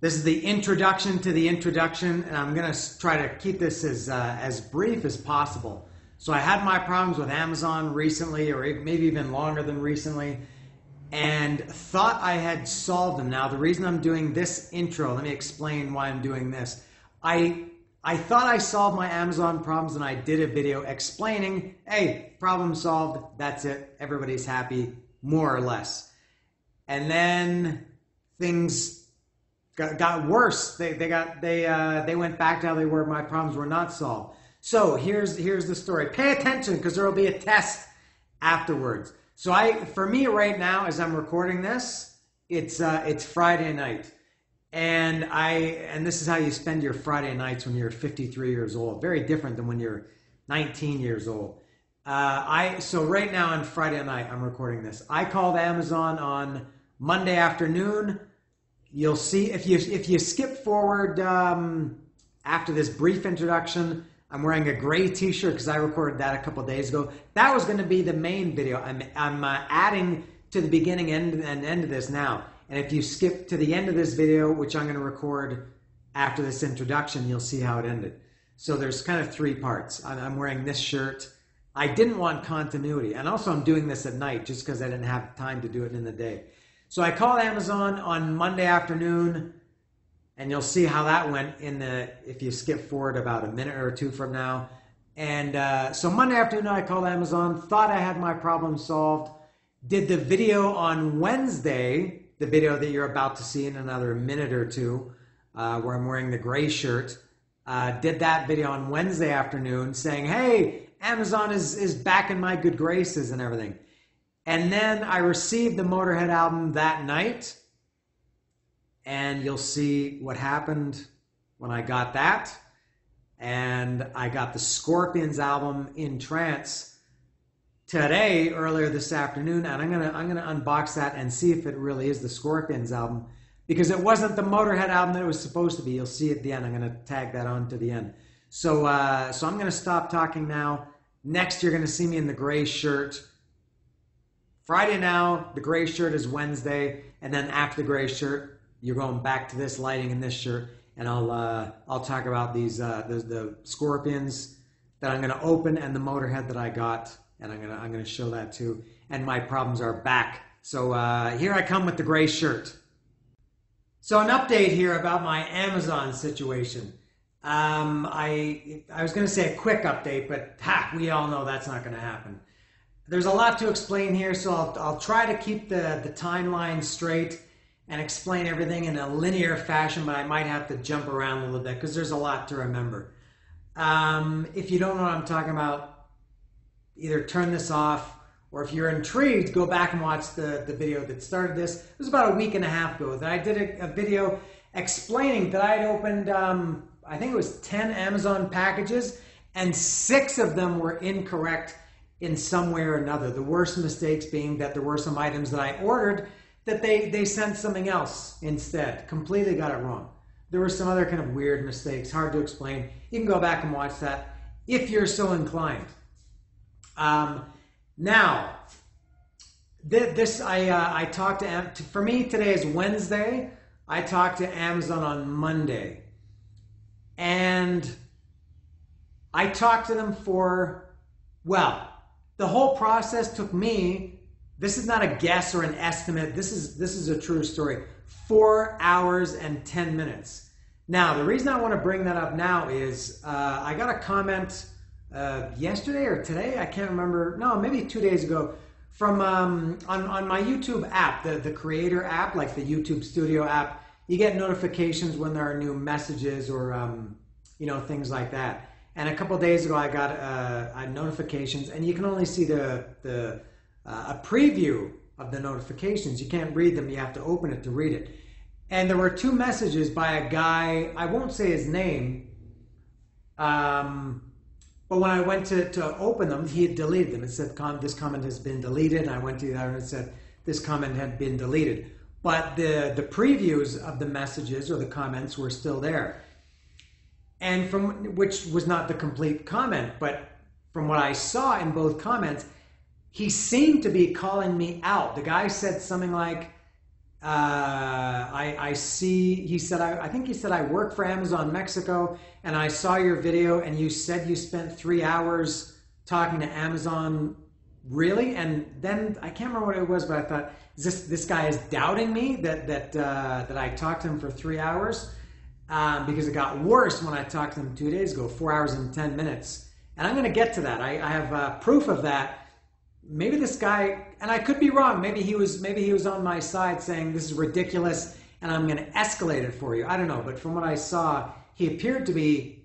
This is the introduction to the introduction, and I'm going to try to keep this as brief as possible. So I had my problems with Amazon recently, or maybe even longer than recently, and thought I had solved them. Now, the reason I'm doing this intro, let me explain why I'm doing this. I thought I solved my Amazon problems, and I did a video explaining, hey, problem solved, that's it, everybody's happy, more or less. And then things got worse. They went back to how they were. My problems were not solved. So here's the story. Pay attention, because there will be a test afterwards. So for me right now, as I'm recording this, it's Friday night, and this is how you spend your Friday nights when you're 53 years old. Very different than when you're 19 years old. So right now on Friday night, I'm recording this. I called Amazon on Monday afternoon. You'll see if you skip forward after this brief introduction, I'm wearing a gray t-shirt because I recorded that a couple days ago. That was going to be the main video. I'm adding to the beginning and end of this now. And if you skip to the end of this video, which I'm going to record after this introduction, you'll see how it ended. So there's kind of three parts. I'm wearing this shirt. I didn't want continuity. And also I'm doing this at night just because I didn't have time to do it in the day. So I called Amazon on Monday afternoon, and you'll see how that went if you skip forward about a minute or two from now. And so Monday afternoon, I called Amazon, thought I had my problem solved, did the video on Wednesday, the video that you're about to see in another minute or two, where I'm wearing the gray shirt, did that video on Wednesday afternoon saying, hey, Amazon is back in my good graces and everything. And then I received the Motorhead album that night, and you'll see what happened when I got that. And I got the Scorpions album in trance today, earlier this afternoon, and I'm gonna unbox that and see if it really is the Scorpions album, because it wasn't the Motorhead album that it was supposed to be. You'll see at the end. I'm gonna tag that on to the end. So I'm gonna stop talking now. Next, you're gonna see me in the gray shirt. Friday now, the gray shirt is Wednesday, and then after the gray shirt, you're going back to this lighting in this shirt, and I'll talk about these the Scorpions that I'm going to open and the Motorhead that I got, and I'm going to show that too. And my problems are back. So here I come with the gray shirt. So an update here about my Amazon situation. I was going to say a quick update, but we all know that's not going to happen. There's a lot to explain here, so I'll try to keep the timeline straight and explain everything in a linear fashion, but I might have to jump around a little bit because there's a lot to remember. If you don't know what I'm talking about, either turn this off, or if you're intrigued, go back and watch the video that started this. It was about a week and a half ago that I did a video explaining that I had opened, I think it was 10 Amazon packages, and 6 of them were incorrect in some way or another. The worst mistakes being that there were some items that I ordered that they sent something else instead. Completely got it wrong. There were some other kind of weird mistakes, hard to explain. You can go back and watch that if you're so inclined. Now, I talked to, for me today is Wednesday. I talked to Amazon on Monday. And I talked to them for, well, the whole process took me, this is not a guess or an estimate, this is a true story, 4 hours and 10 minutes. Now, the reason I want to bring that up now is I got a comment yesterday or today, I can't remember, no, maybe 2 days ago, from on my YouTube app, the creator app, like the YouTube Studio app. You get notifications when there are new messages or things like that. And a couple of days ago, I got notifications, and you can only see a preview of the notifications. You can't read them. You have to open it to read it. And there were 2 messages by a guy. I won't say his name, but when I went to open them, he had deleted them. It said, this comment has been deleted. And I went to the other and it said, this comment had been deleted. But the previews of the messages or the comments were still there. And which was not the complete comment, but from what I saw in both comments, he seemed to be calling me out. The guy said something like, I see, he said, I think he said, I work for Amazon Mexico, and I saw your video, and you said you spent 3 hours talking to Amazon. Really? And then I can't remember what it was, but I thought, this guy is doubting me that I talked to him for 3 hours, because it got worse when I talked to him 2 days ago, 4 hours and 10 minutes. And I'm going to get to that. I have proof of that. Maybe this guy, and I could be wrong, maybe he was on my side saying this is ridiculous and I'm going to escalate it for you. I don't know, but from what I saw, he appeared to be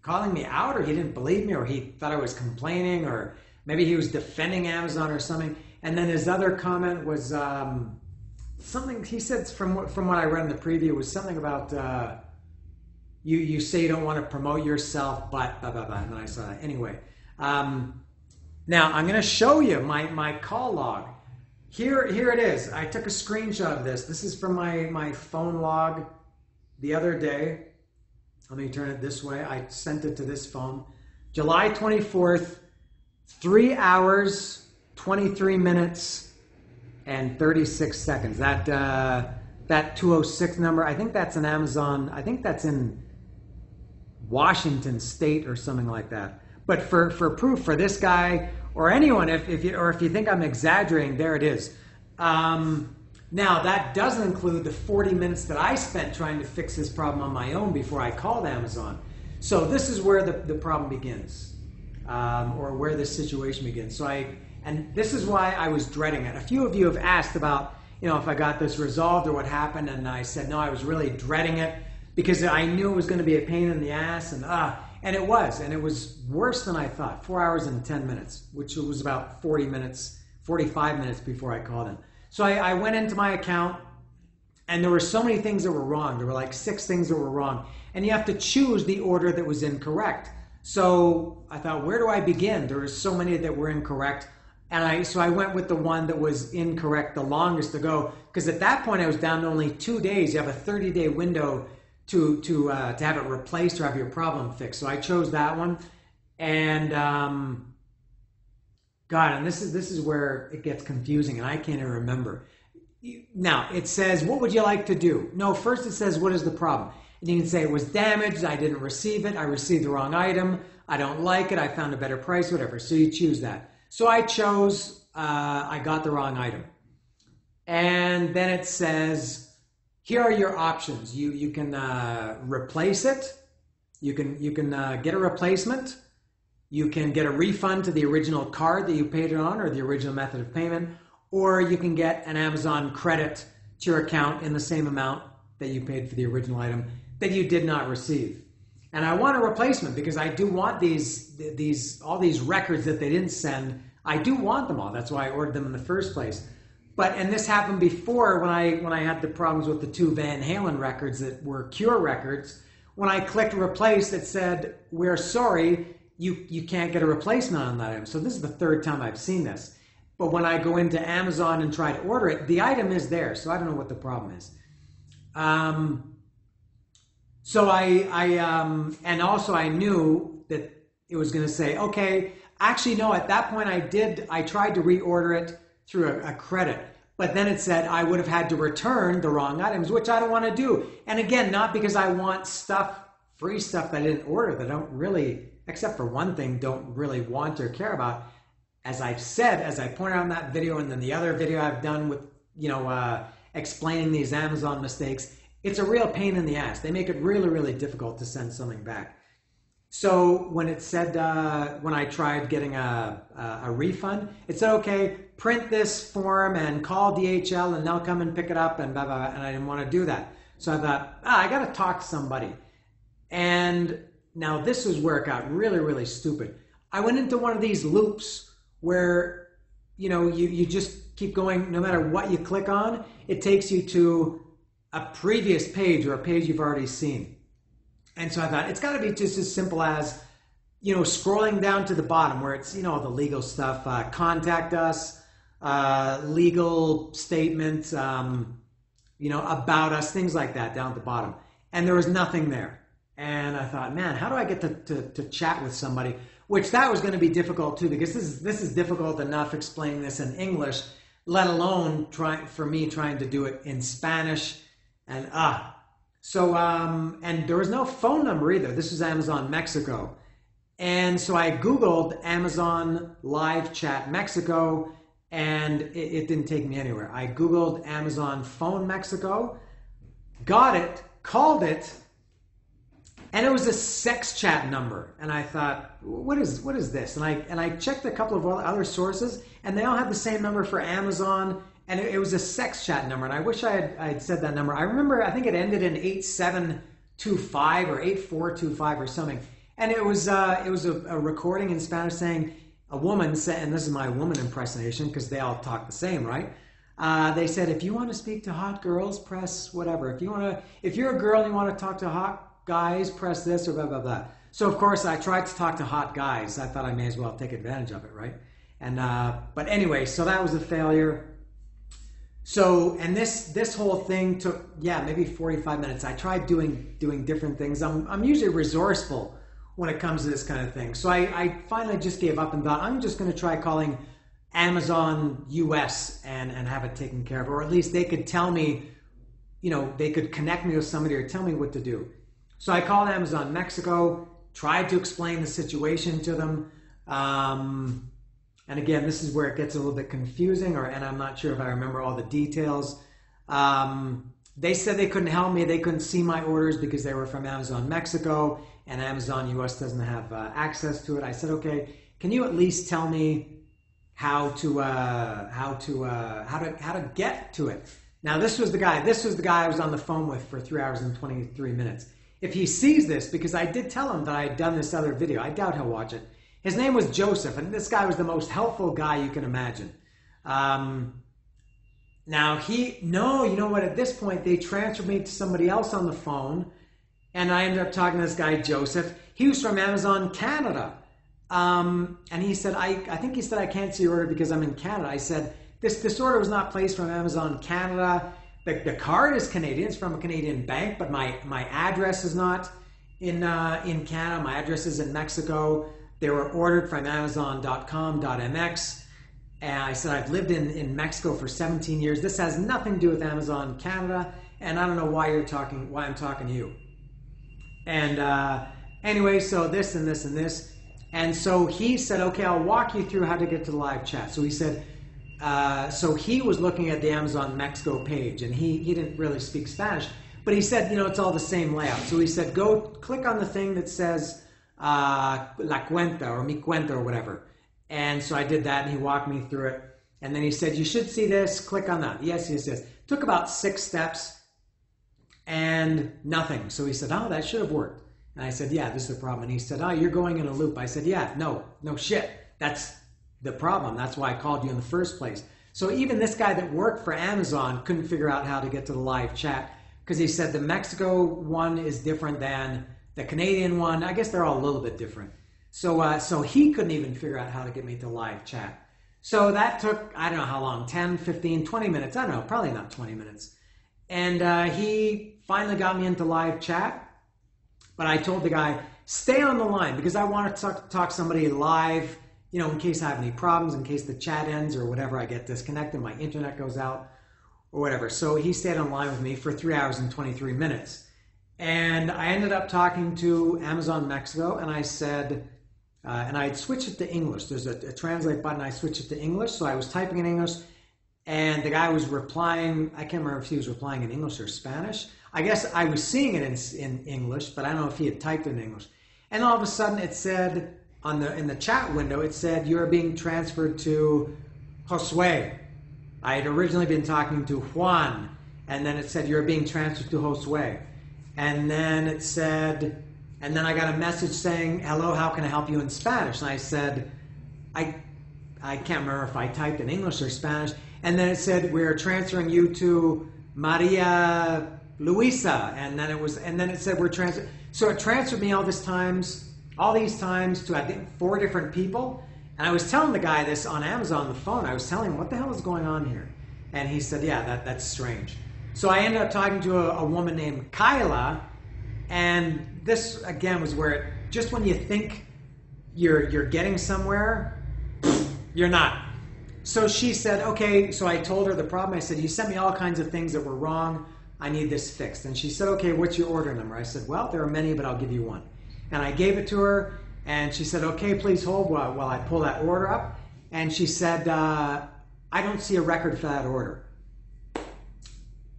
calling me out, or he didn't believe me, or he thought I was complaining, or maybe he was defending Amazon or something. And then his other comment was something he said, from what I read in the preview, was something about you say you don't want to promote yourself, but blah blah blah. And then I saw that anyway. Now I'm going to show you my call log. Here it is. I took a screenshot of this. This is from my phone log the other day. Let me turn it this way. I sent it to this phone. July 24th, 3 hours, 23 minutes, and 36 seconds. That 206 number, I think that's an Amazon, I think that's in Washington State or something like that. But for proof, for this guy or anyone, if you think I'm exaggerating, there it is. Now that doesn't include the 40 minutes that I spent trying to fix this problem on my own before I called Amazon. So this is where the problem begins, or where this situation begins. And this is why I was dreading it. A few of you have asked about, if I got this resolved or what happened, and I said no, I was really dreading it because I knew it was going to be a pain in the ass, and it was worse than I thought. 4 hours and 10 minutes, which was about 45 minutes before I called him. So I went into my account, and there were so many things that were wrong. There were like 6 things that were wrong, and you have to choose the order that was incorrect. So I thought, where do I begin? There were so many that were incorrect, and so I went with the one that was incorrect the longest to go, because at that point I was down to only 2 days. You have a 30-day window to have it replaced or have your problem fixed. So I chose that one, and God, and this is where it gets confusing, and I can't even remember. Now it says, what would you like to do? No, first it says, what is the problem? And you can say it was damaged, I didn't receive it, I received the wrong item, I don't like it, I found a better price, whatever. So you choose that. So I chose, I got the wrong item. And then it says, here are your options. You can replace it. You can get a replacement. You can get a refund to the original card that you paid it on, or the original method of payment, or you can get an Amazon credit to your account in the same amount that you paid for the original item that you did not receive. And I want a replacement because I do want all these records that they didn't send. I do want them all. That's why I ordered them in the first place. And this happened before when I had the problems with the 2 Van Halen records that were Cure records. When I clicked replace, it said, we're sorry, you can't get a replacement on that item. So this is the 3rd time I've seen this. But when I go into Amazon and try to order it, the item is there. So I don't know what the problem is. So and also I knew that it was going to say, okay, actually no, at that point I tried to reorder it through a credit, but then it said I would have had to return the wrong items, which I don't want to do. And again, not because I want free stuff that I didn't order, that I don't really, except for one thing, don't really want or care about. As I've said, as I pointed out in that video, and then the other video I've done with, explaining these Amazon mistakes, it's a real pain in the ass. They make it really, really difficult to send something back. So when it said, when I tried getting a refund, it said, okay, print this form and call DHL and they'll come and pick it up and blah, blah, blah, and I didn't want to do that. So I thought, I got to talk to somebody. And now this is where it got really, really stupid. I went into one of these loops where, you just keep going, no matter what you click on, it takes you to a previous page or a page you've already seen. And so I thought, it's got to be just as simple as, scrolling down to the bottom where it's, the legal stuff, contact us, legal statement, about us, things like that down at the bottom. And there was nothing there. And I thought, man, how do I get to chat with somebody? Which that was going to be difficult too, because this is difficult enough explaining this in English, let alone trying to do it in Spanish. And and there was no phone number either. This was Amazon Mexico. And so I Googled Amazon live chat Mexico, and it didn't take me anywhere. I Googled Amazon phone Mexico, got it, called it, and it was a sex chat number. And I thought, what is this? And I checked a couple of other sources, and they all had the same number for Amazon, and it was a sex chat number. And I wish I had said that number. I remember, I think it ended in 8725 or 8425 or something. And it was a recording in Spanish saying, a woman said, and this is my woman impersonation because they all talk the same, right? They said, if you want to speak to hot girls, press whatever. If you're a girl and you want to talk to hot guys, press this or blah, blah, blah. So of course I tried to talk to hot guys. I thought I may as well take advantage of it, right? And but anyway, so that was a failure. So, and this whole thing took, maybe 45 minutes. I tried doing different things. I'm usually resourceful when it comes to this kind of thing. So I finally just gave up and thought, I'm just going to try calling Amazon US and have it taken care of, or at least they could tell me, they could connect me with somebody or tell me what to do. So I called Amazon Mexico, tried to explain the situation to them. And again, this is where it gets a little bit confusing, and I'm not sure if I remember all the details. They said they couldn't help me. They couldn't see my orders because they were from Amazon Mexico, and Amazon US doesn't have access to it. I said, okay, can you at least tell me how to get to it? Now this was the guy I was on the phone with for 3 hours and 23 minutes. If he sees this, because I did tell him that I had done this other video, I doubt he'll watch it. His name was Joseph, and this guy was the most helpful guy you can imagine. Now you know what, at this point they transferred me to somebody else on the phone, and I ended up talking to this guy, Joseph. He was from Amazon Canada. And he said, I think he said, I can't see your order because I'm in Canada. I said, this order was not placed from Amazon Canada. The card is Canadian, it's from a Canadian bank, but my address is not in Canada. My address is in Mexico. They were ordered from Amazon.com.mx. And I said, I've lived in Mexico for 17 years. This has nothing to do with Amazon Canada, and I don't know why I'm talking to you. And anyway, so this and this and this. And so he said, okay, I'll walk you through how to get to the live chat. So he said, so he was looking at the Amazon Mexico page, and he didn't really speak Spanish, but he said, it's all the same layout. So he said, go click on the thing that says La Cuenta or Mi Cuenta or whatever. And so I did that, and he walked me through it. And then he said, you should see this, click on that. Yes, yes, yes. Took about 6 steps and nothing. So he said, oh, that should have worked. And I said, yeah, this is the problem. And he said, oh, you're going in a loop. I said, yeah, no shit. That's the problem. That's why I called you in the first place. So even this guy that worked for Amazon couldn't figure out how to get to the live chat because he said the Mexico one is different than the Canadian one. I guess they're all a little bit different. So he couldn't even figure out how to get me to live chat. So that took, I don't know how long, 10, 15, 20 minutes. I don't know, probably not 20 minutes. And he finally got me into live chat. But I told the guy, stay on the line because I want to talk to somebody live, in case I have any problems, in case the chat ends or whatever, I get disconnected, my internet goes out or whatever. So he stayed on the line with me for 3 hours and 23 minutes. And I ended up talking to Amazon Mexico, and I said, and I'd switched it to English. There's a translate button. I switched it to English. So I was typing in English, and the guy was replying. I can't remember if he was replying in English or Spanish. I guess I was seeing it in English, but I don't know if he had typed it in English. And all of a sudden it said, in the chat window, it said, you're being transferred to Josue. I had originally been talking to Juan, and then it said, you're being transferred to Josue. And then it said, and then I got a message saying, hello, how can I help you in Spanish? And I said, I can't remember if I typed in English or Spanish. And then it said, we're transferring you to Maria Luisa. And then it said, we're transferring. So it transferred me all these times to, I think, 4 different people. And I was telling the guy this on Amazon on the phone. I was telling him, what the hell is going on here? And he said, yeah, that's strange. So I ended up talking to a woman named Kyla. And this, again, was where just when you think you're getting somewhere, you're not. So she said, okay, so I told her the problem. I said, you sent me all kinds of things that were wrong. I need this fixed. And she said, okay, what's your order number? I said, well, there are many, but I'll give you one. And I gave it to her, and she said, okay, please hold while I pull that order up. And she said, I don't see a record for that order.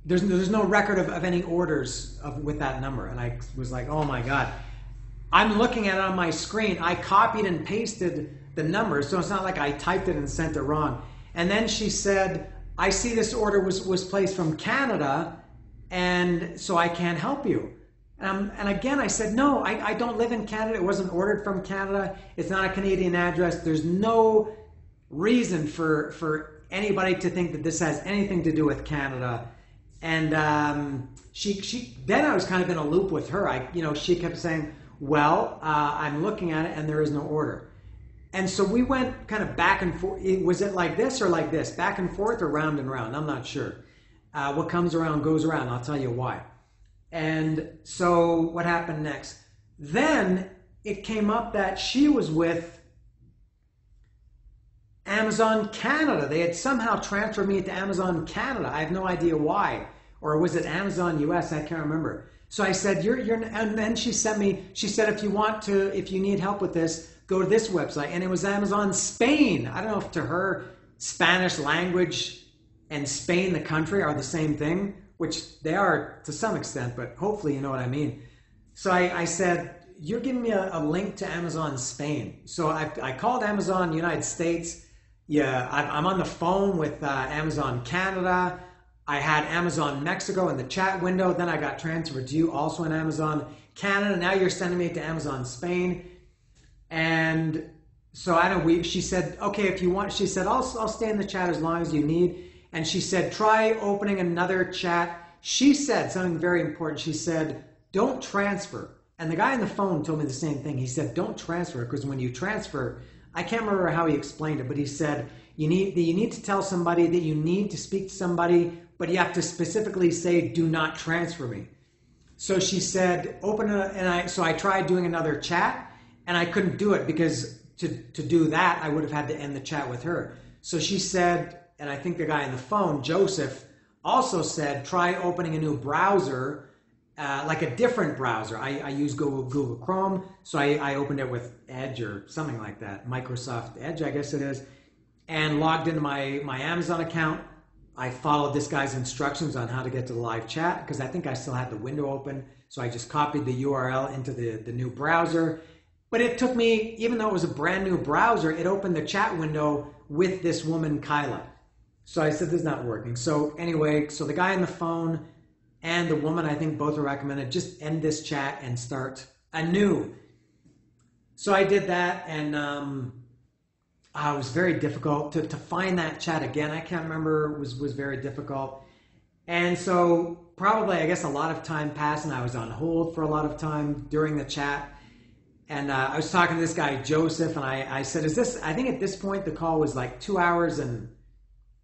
There's no record of any orders with that number. And I was like, oh my God. I'm looking at it on my screen. I copied and pasted the numbers, so it's not like I typed it and sent it wrong. And then she said, I see this order was placed from Canada, and so I can't help you. And again, I said, no, I don't live in Canada. It wasn't ordered from Canada. It's not a Canadian address. There's no reason for anybody to think that this has anything to do with Canada. And then I was kind of in a loop with her. She kept saying, well, I'm looking at it and there is no order. And so we went kind of back and forth. Was it like this or like this? Back and forth or round and round? I'm not sure. What comes around goes around. I'll tell you why. And so what happened next? Then it came up that she was with Amazon Canada. They had somehow transferred me to Amazon Canada. I have no idea why. Or was it Amazon US? I can't remember. So I said, and then she sent me, she said, if you need help with this, go to this website. And it was Amazon Spain. I don't know if to her, Spanish language and Spain, the country, are the same thing, which they are to some extent, but hopefully you know what I mean. So I said, you're giving me a link to Amazon Spain. So I called Amazon United States. Yeah, I'm on the phone with Amazon Canada. I had Amazon Mexico in the chat window. Then I got transferred to you, also in Amazon Canada. Now you're sending me to Amazon Spain. And so she said, okay, if you want, she said, I'll stay in the chat as long as you need. And she said, try opening another chat. She said something very important. She said, don't transfer. And the guy on the phone told me the same thing. He said, don't transfer, because when you transfer, I can't remember how he explained it, but he said, you need to tell somebody that you need to speak to somebody, but you have to specifically say, do not transfer me. So she said, so I tried doing another chat, and I couldn't do it because to do that, I would have had to end the chat with her. So she said, and I think the guy on the phone, Joseph, also said, try opening a new browser, like a different browser. I use Google Chrome, so I opened it with Edge or something like that, Microsoft Edge, I guess it is, and logged into my Amazon account. I followed this guy's instructions on how to get to the live chat, because I think I still had the window open, so I just copied the URL into the new browser. But it took me, even though it was a brand new browser, it opened the chat window with this woman, Kyla. So I said, this is not working. So anyway, so the guy on the phone and the woman, I think both are recommended, just end this chat and start anew. So I did that, and it was very difficult to find that chat again. I can't remember, it was very difficult. And so probably, I guess, a lot of time passed, and I was on hold for a lot of time during the chat. And I was talking to this guy, Joseph, and I said, I think at this point the call was like 2 hours and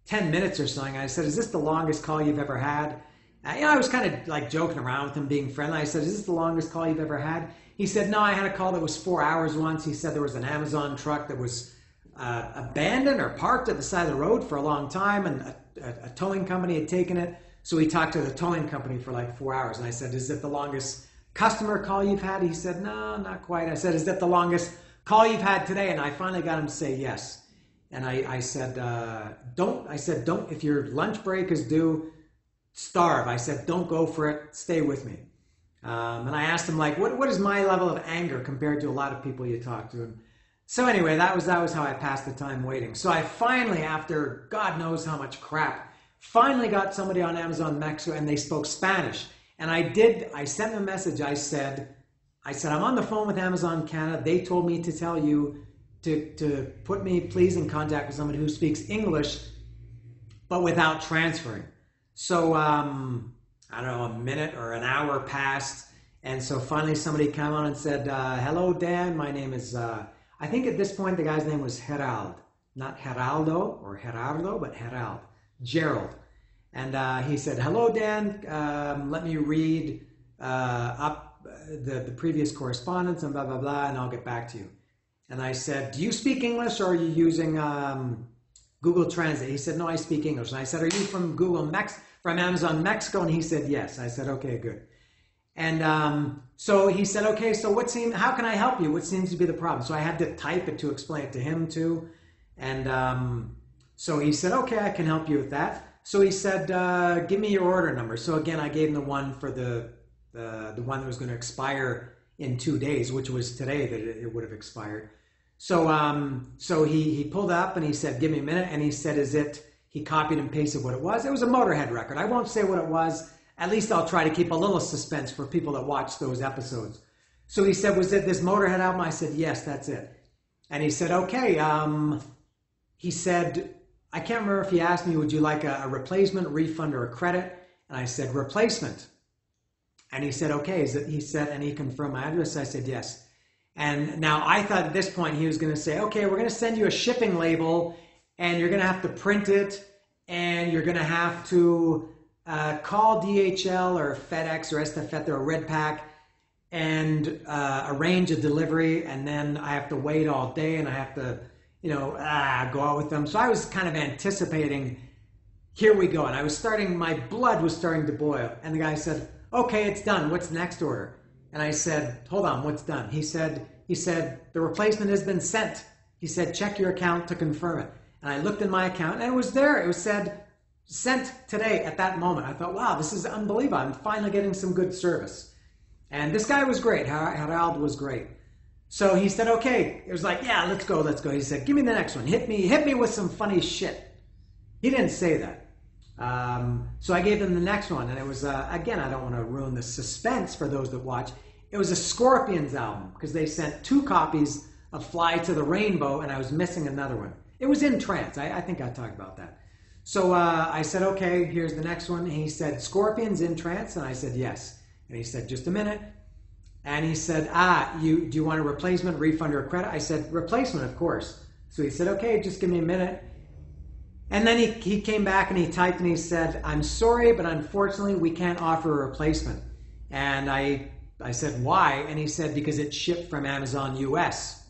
10 minutes or something. I said, is this the longest call you've ever had? I was kind of like joking around with him, being friendly. I said, is this the longest call you've ever had? He said, no, I had a call that was 4 hours once. He said there was an Amazon truck that was abandoned or parked at the side of the road for a long time, and a towing company had taken it. So he talked to the towing company for like 4 hours. And I said, is it the longest customer call you've had? He said, no, not quite. I said, is that the longest call you've had today? And I finally got him to say yes. And I said, don't, if your lunch break is due, starve. I said, don't go for it. Stay with me. And I asked him, like, what is my level of anger compared to a lot of people you talk to? And so anyway, that was how I passed the time waiting. So I finally, after God knows how much crap, finally got somebody on Amazon Mexico, and they spoke Spanish. And I sent them a message. I said, I'm on the phone with Amazon Canada. They told me to tell you to put me, please, in contact with somebody who speaks English, but without transferring. So, I don't know, a minute or an hour passed. And so finally somebody came on and said, hello, Dan. My name is, I think at this point the guy's name was Gerald. Not Geraldo or Gerardo, but Gerald. Gerald. And he said, hello, Dan. Let me read up the previous correspondence and blah, blah, blah, and I'll get back to you. And I said, do you speak English, or are you using Google Translate. He said, no, I speak English. And I said, are you from from Amazon Mexico? And he said, yes. I said, okay, good. And so he said, okay, so how can I help you? What seems to be the problem? So I had to type it to explain it to him too. And so he said, okay, I can help you with that. So he said, give me your order number. So again, I gave him the one for the one that was going to expire in 2 days, which was today that it would have expired. So he pulled up and he said, give me a minute. And he said, he copied and pasted what it was. It was a Motorhead record. I won't say what it was. At least I'll try to keep a little suspense for people that watch those episodes. So he said, was it this Motorhead album? I said, yes, that's it. And he said, okay. He said, I can't remember if he asked me, would you like a replacement, refund, or a credit? And I said, replacement. And he said, okay. He said, and he confirmed my address. I said, yes. And now I thought at this point he was going to say, okay, we're going to send you a shipping label and you're going to have to print it and you're going to have to call DHL or FedEx or Estafeta or Redpack and arrange a delivery, and then I have to wait all day and I have to, go out with them. So I was kind of anticipating, here we go. And my blood was starting to boil. And the guy said, okay, it's done. What's the next order? And I said, hold on, what's done? He said, the replacement has been sent. He said, check your account to confirm it. And I looked in my account and it was there. It was said, sent today at that moment. I thought, wow, this is unbelievable. I'm finally getting some good service. And this guy was great. Harold was great. So he said, okay. It was like, yeah, let's go. He said, give me the next one. Hit me with some funny shit. He didn't say that. So I gave them the next one, and it was, again, I don't want to ruin the suspense for those that watch. It was a Scorpions album, because they sent 2 copies of Fly to the Rainbow, and I was missing another one. It was in trance. I think I talked about that. So I said, okay, here's the next one. And he said, Scorpions in trance? And I said, yes. And he said, just a minute. And he said, do you want a replacement, refund, or a credit? I said, replacement, of course. So he said, okay, just give me a minute. And then he came back and he typed and he said, I'm sorry, but unfortunately we can't offer a replacement. And I said, why? And he said, because it's shipped from Amazon US.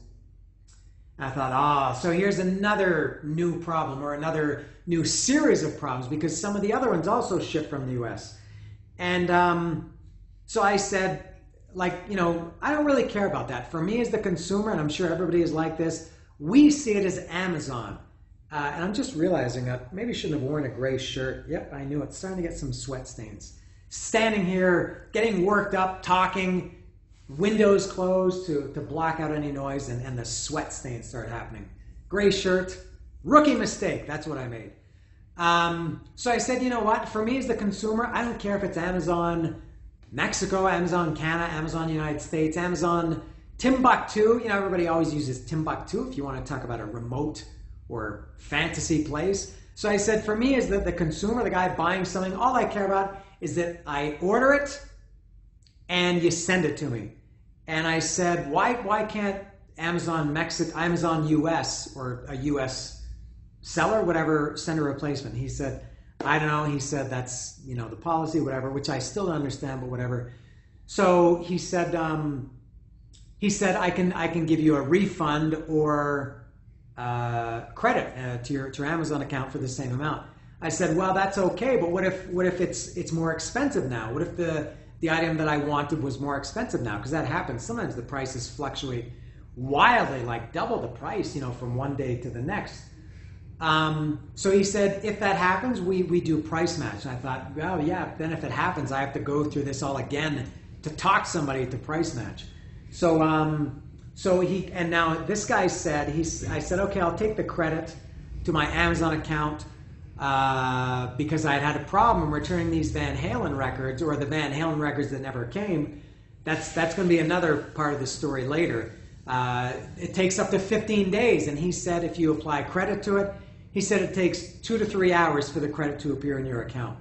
And I thought, so here's another new problem or another new series of problems, because some of the other ones also ship from the US. And so I said, I don't really care about that. For me as the consumer, and I'm sure everybody is like this, we see it as Amazon. And I'm just realizing that maybe I shouldn't have worn a gray shirt. Yep, I knew it. Starting to get some sweat stains. Standing here, getting worked up, talking, windows closed to block out any noise, and the sweat stains started happening. Gray shirt, rookie mistake. That's what I made. So I said, you know what? For me as the consumer, I don't care if it's Amazon Mexico, Amazon Canada, Amazon United States, Amazon Timbuktu. Everybody always uses Timbuktu if you want to talk about a remote or fantasy place. So I said, for me as the consumer, the guy buying something, all I care about is that I order it and you send it to me. And I said, why can't Amazon US or a US seller, whatever, send a replacement? He said, I don't know. He said, that's, the policy, whatever, which I still don't understand, but whatever. So he said, I can give you a refund or credit to your Amazon account for the same amount. I said, well, that's okay, but what if it's more expensive now? What if the item that I wanted was more expensive now? Because that happens. Sometimes the prices fluctuate wildly, like double the price, from one day to the next. So he said, if that happens, we do price match. And I thought, well, yeah, then if it happens, I have to go through this all again to talk somebody to price match. So now this guy said, I said, okay, I'll take the credit to my Amazon account because I had a problem returning these Van Halen records, or the Van Halen records that never came. That's going to be another part of the story later. It takes up to 15 days, and he said if you apply credit to it, he said it takes 2 to 3 hours for the credit to appear in your account.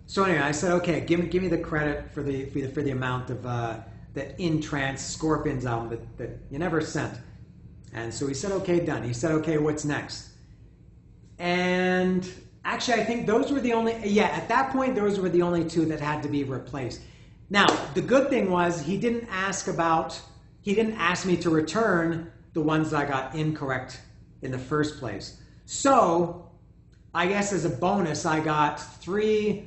So anyway, I said, okay, give me the credit for the amount of the In Trance Scorpions album that you never sent. And so he said, okay, done. He said, okay, what's next? And actually, I think those were the only, at that point, those were the only 2 that had to be replaced. Now, the good thing was he didn't ask me to return the ones that I got incorrect in the first place. So I guess as a bonus, I got 3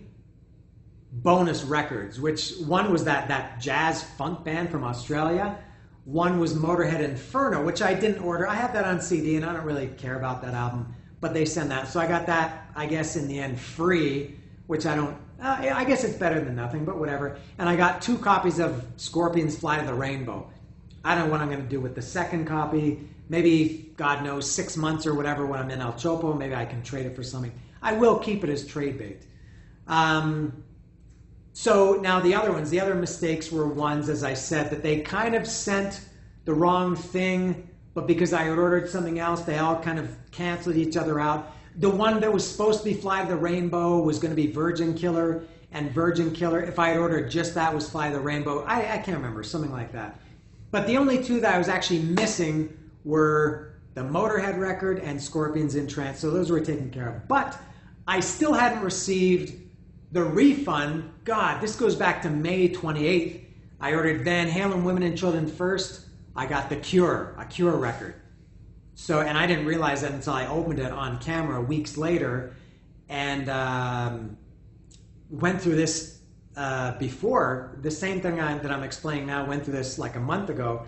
bonus records, which one was that jazz funk band from Australia. One was Motorhead Inferno, which I didn't order. I have that on CD, and I don't really care about that album, but they send that. So I got that, I guess, in the end, free, which I don't, I guess it's better than nothing, but whatever. And I got 2 copies of Scorpions' Fly to the Rainbow. I don't know what I'm going to do with the second copy. Maybe, God knows, 6 months or whatever when I'm in El Chopo, maybe I can trade it for something. I will keep it as trade bait. So now the other ones, the other mistakes were ones, as I said, that they kind of sent the wrong thing, but because I had ordered something else, they all kind of canceled each other out. The one that was supposed to be Fly to the Rainbow was going to be Virgin Killer, and Virgin Killer, if I had ordered just that, was Fly to the Rainbow. I can't remember, something like that. But the only 2 that I was actually missing were the Motorhead record and Scorpions in Trance, so those were taken care of. But I still hadn't received the refund. God, this goes back to May 28th. I ordered Van Halen, Women and Children first. I got The Cure, a Cure record. So, and I didn't realize that until I opened it on camera weeks later, and went through this before. The same thing that I'm explaining now, went through this like a month ago.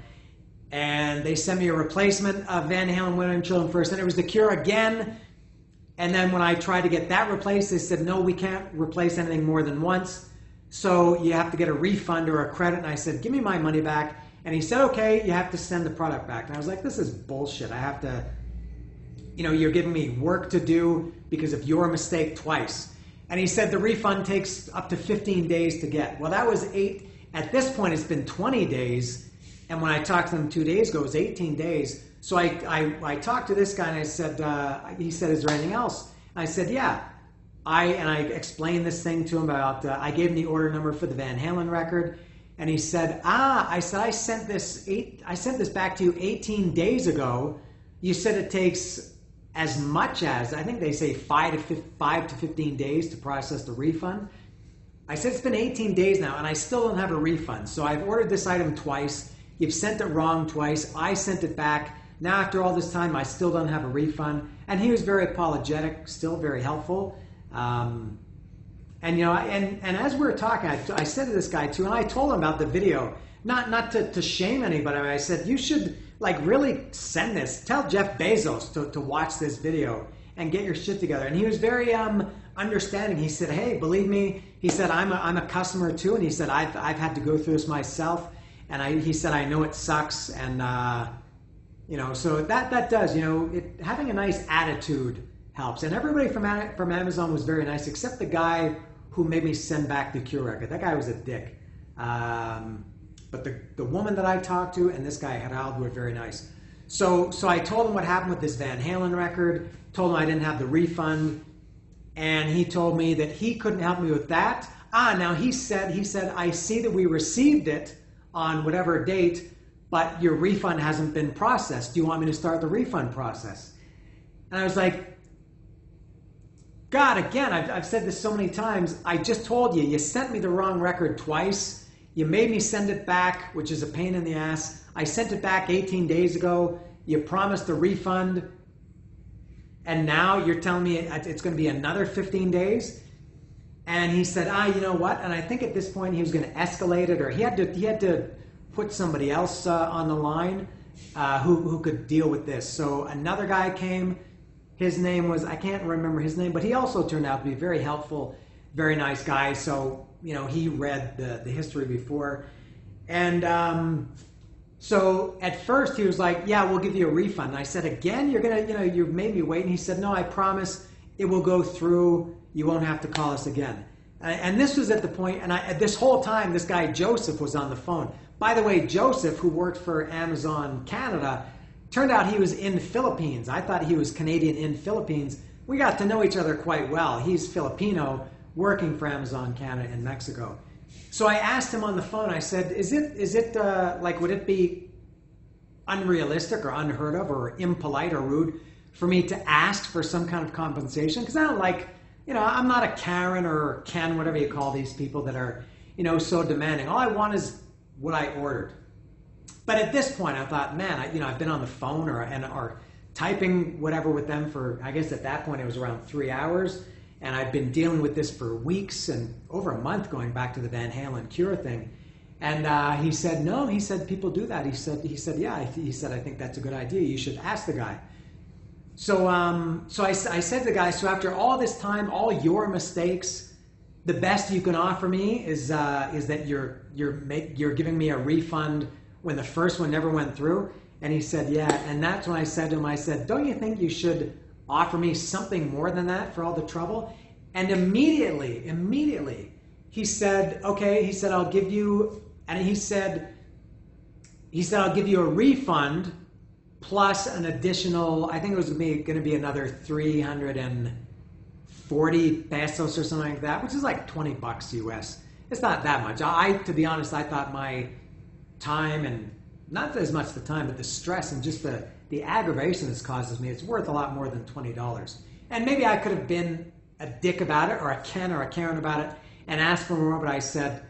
And they sent me a replacement of Van Halen, Women and Children first, and it was The Cure again. And then when I tried to get that replaced, they said, no, we can't replace anything more than once. So you have to get a refund or a credit. And I said, give me my money back. And he said, okay, you have to send the product back. And I was like, this is bullshit. I have to, you're giving me work to do because of your mistake twice. And he said the refund takes up to 15 days to get. Well, that was 8. At this point, it's been 20 days. And when I talked to them 2 days ago, it was 18 days. So I talked to this guy and I said, he said, is there anything else? And I said, yeah. I explained this thing to him about, I gave him the order number for the Van Halen record. And he said, I sent this back to you 18 days ago. You said it takes as much as, I think they say 5 to 15 days to process the refund. I said, it's been 18 days now and I still don't have a refund. So I've ordered this item twice. You've sent it wrong twice. I sent it back. Now, after all this time, I still don't have a refund. And he was very apologetic, still very helpful. And as we were talking, I said to this guy too, and I told him about the video, not to shame anybody. I said, you should really send this. Tell Jeff Bezos to watch this video and get your shit together. And he was very understanding. He said, hey, believe me, he said, I'm a customer too. And he said, I've had to go through this myself. And he said, I know it sucks. And, so that does, having a nice attitude helps. And everybody from Amazon was very nice, except the guy who made me send back the Cure record. That guy was a dick. But the woman that I talked to and this guy, Harald, were very nice. So I told him what happened with this Van Halen record, told him I didn't have the refund, and he told me that he couldn't help me with that. Now he said, I see that we received it on whatever date, but your refund hasn't been processed. Do you want me to start the refund process? And I was like, God, again, I've said this so many times. I just told you sent me the wrong record twice. You made me send it back, which is a pain in the ass. I sent it back 18 days ago. You promised a refund. And now you're telling me it's going to be another 15 days? And he said, you know what? And I think at this point he was going to escalate it, or he had to put somebody else on the line who could deal with this. So another guy came. His name was, I can't remember his name, but he also turned out to be very helpful, very nice guy. So, he read the history before. And so at first he was like, yeah, we'll give you a refund. And I said, again, you've made me wait. And he said, no, I promise it will go through. You won't have to call us again. And this was at the point, and this whole time, this guy Joseph was on the phone. By the way, Joseph, who worked for Amazon Canada, turned out he was in the Philippines. I thought he was Canadian in Philippines. We got to know each other quite well. He's Filipino, working for Amazon Canada in Mexico. So I asked him on the phone, I said, is it would it be unrealistic or unheard of or impolite or rude for me to ask for some kind of compensation? Because I don't I'm not a Karen or Ken, whatever you call these people that are, so demanding. All I want is what I ordered. But at this point, I thought, man, I've been on the phone or typing whatever with them for, I guess at that point it was around 3 hours. And I've been dealing with this for weeks and over a month, going back to the Van Halen Cure thing. And he said, no, he said, people do that. He said, yeah, he said, I think that's a good idea. You should ask the guy. So, I said to the guy, so after all this time, all your mistakes, the best you can offer me is that you're giving me a refund when the first one never went through. And he said, yeah. And that's when I said to him, I said, don't you think you should offer me something more than that for all the trouble? And immediately, he said, okay. He said, I'll give you, and he said, I'll give you a refund plus an additional, I think it was going to be another 340 pesos or something like that, which is like 20 bucks US. It's not that much. To be honest, I thought my time, and not as much the time, but the stress and just the aggravation this causes me, it's worth a lot more than $20. And maybe I could have been a dick about it, or a Ken or a Karen about it, and asked for more, but I said,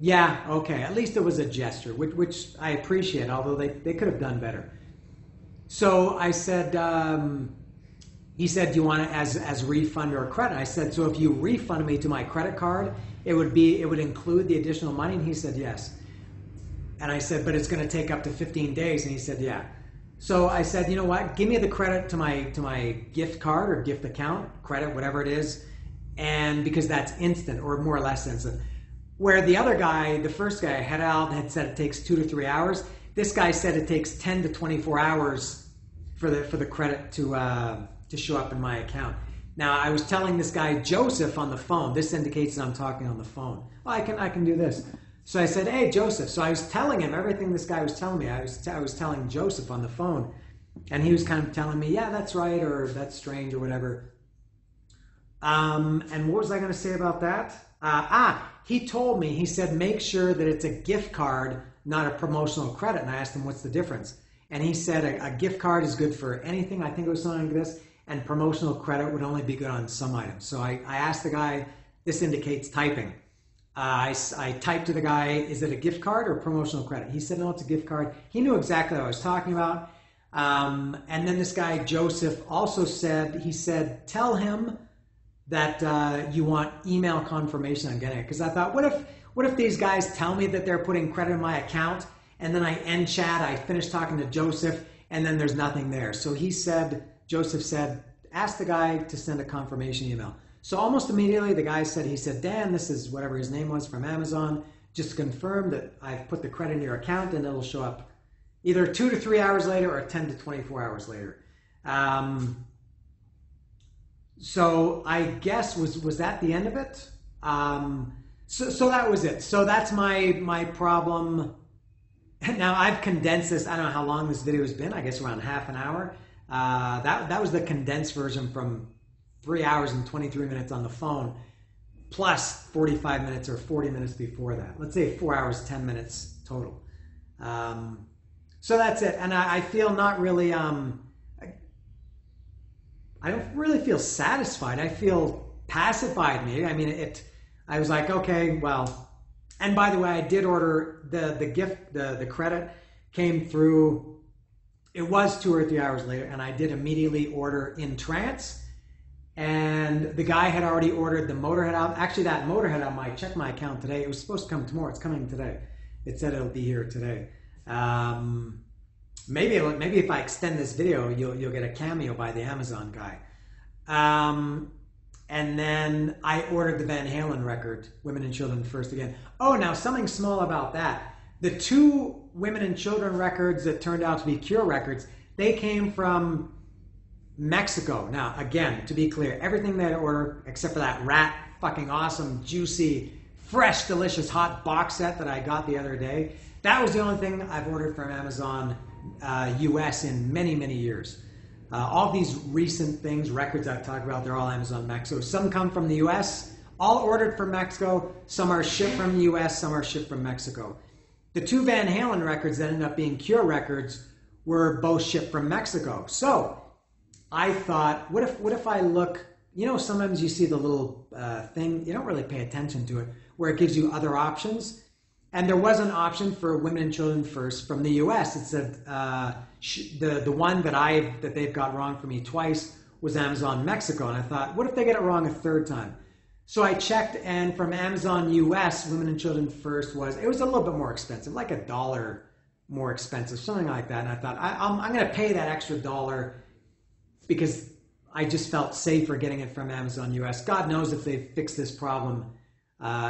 yeah, okay, at least it was a gesture, which I appreciate, although they could have done better. So I said, he said, do you want it as refund or credit? I said, so if you refund me to my credit card, it would include the additional money? And he said, yes. And I said, but it's going to take up to 15 days. And he said, yeah. So I said, you know what? Give me the credit to my gift card or gift account, credit, whatever it is. And because that's instant, or more or less instant. Where the other guy, the first guy, had said it takes 2 to 3 hours. This guy said it takes 10 to 24 hours for the credit to show up in my account. Now, I was telling this guy Joseph on the phone. This indicates that I'm talking on the phone. Oh, I can do this. So I said, hey, Joseph. So I was telling him everything this guy was telling me. I was telling Joseph on the phone, and he was kind of telling me, yeah, that's right, or that's strange, or whatever. And what was I going to say about that? He told me. He said, make sure that it's a gift card, not a promotional credit. And I asked him, what's the difference? And he said a gift card is good for anything. I think it was something like this. And promotional credit would only be good on some items. So I asked the guy, this indicates typing. I typed to the guy, is it a gift card or promotional credit? He said, no, it's a gift card. He knew exactly what I was talking about. And then this guy, Joseph, also said, he said, tell him that you want email confirmation on getting it. Because I thought, what if these guys tell me that they're putting credit in my account, and then I end chat, I finish talking to Joseph, and then there's nothing there. So Joseph said, ask the guy to send a confirmation email. So almost immediately, the guy said, he said, Dan, this is whatever his name was from Amazon, just to confirm that I've put the credit in your account, and it'll show up either 2 to 3 hours later or 10 to 24 hours later. So I guess, was that the end of it? So that was it. So that's my problem. Now I've condensed this. I don't know how long this video has been. I guess around half an hour. That was the condensed version from 3 hours and 23 minutes on the phone, plus 45 minutes or 40 minutes before that. Let's say 4 hours, 10 minutes total. So that's it. And I feel not really, I don't really feel satisfied. I feel pacified maybe. I mean, I was like, okay, well, and by the way, I did order the gift, the credit came through. It was 2 or 3 hours later, and I did immediately order in trance. And the guy had already ordered the Motorhead album. Actually, that Motorhead album, I checked my account today. It was supposed to come tomorrow. It's coming today. It said it'll be here today. Maybe if I extend this video, you'll get a cameo by the Amazon guy. And then I ordered the Van Halen record, Women and Children First Again. Oh, now something small about that. The 2 Women and Children records that turned out to be Cure records, they came from Mexico. Now, again, to be clear, everything that I ordered, except for that rat fucking awesome, juicy, fresh, delicious, hot box set that I got the other day, that was the only thing I've ordered from Amazon US in many, many years. All these recent things, records I've talked about, they're all Amazon Mexico. Some come from the US, all ordered from Mexico. Some are shipped from the US, some are shipped from Mexico. The 2 Van Halen records that ended up being Cure records were both shipped from Mexico. So I thought, what if I look, you know, sometimes you see the little thing, you don't really pay attention to it, where it gives you other options. And there was an option for Women and Children First from the U.S. It said the one that they've got wrong for me twice was Amazon Mexico, and I thought, what if they get it wrong a third time? So I checked, and from Amazon US, Women and Children First it was a little bit more expensive, like $1 more expensive, something like that. And I thought, I'm going to pay that extra $1 because I just felt safer getting it from Amazon US. God knows if they've fixed this problem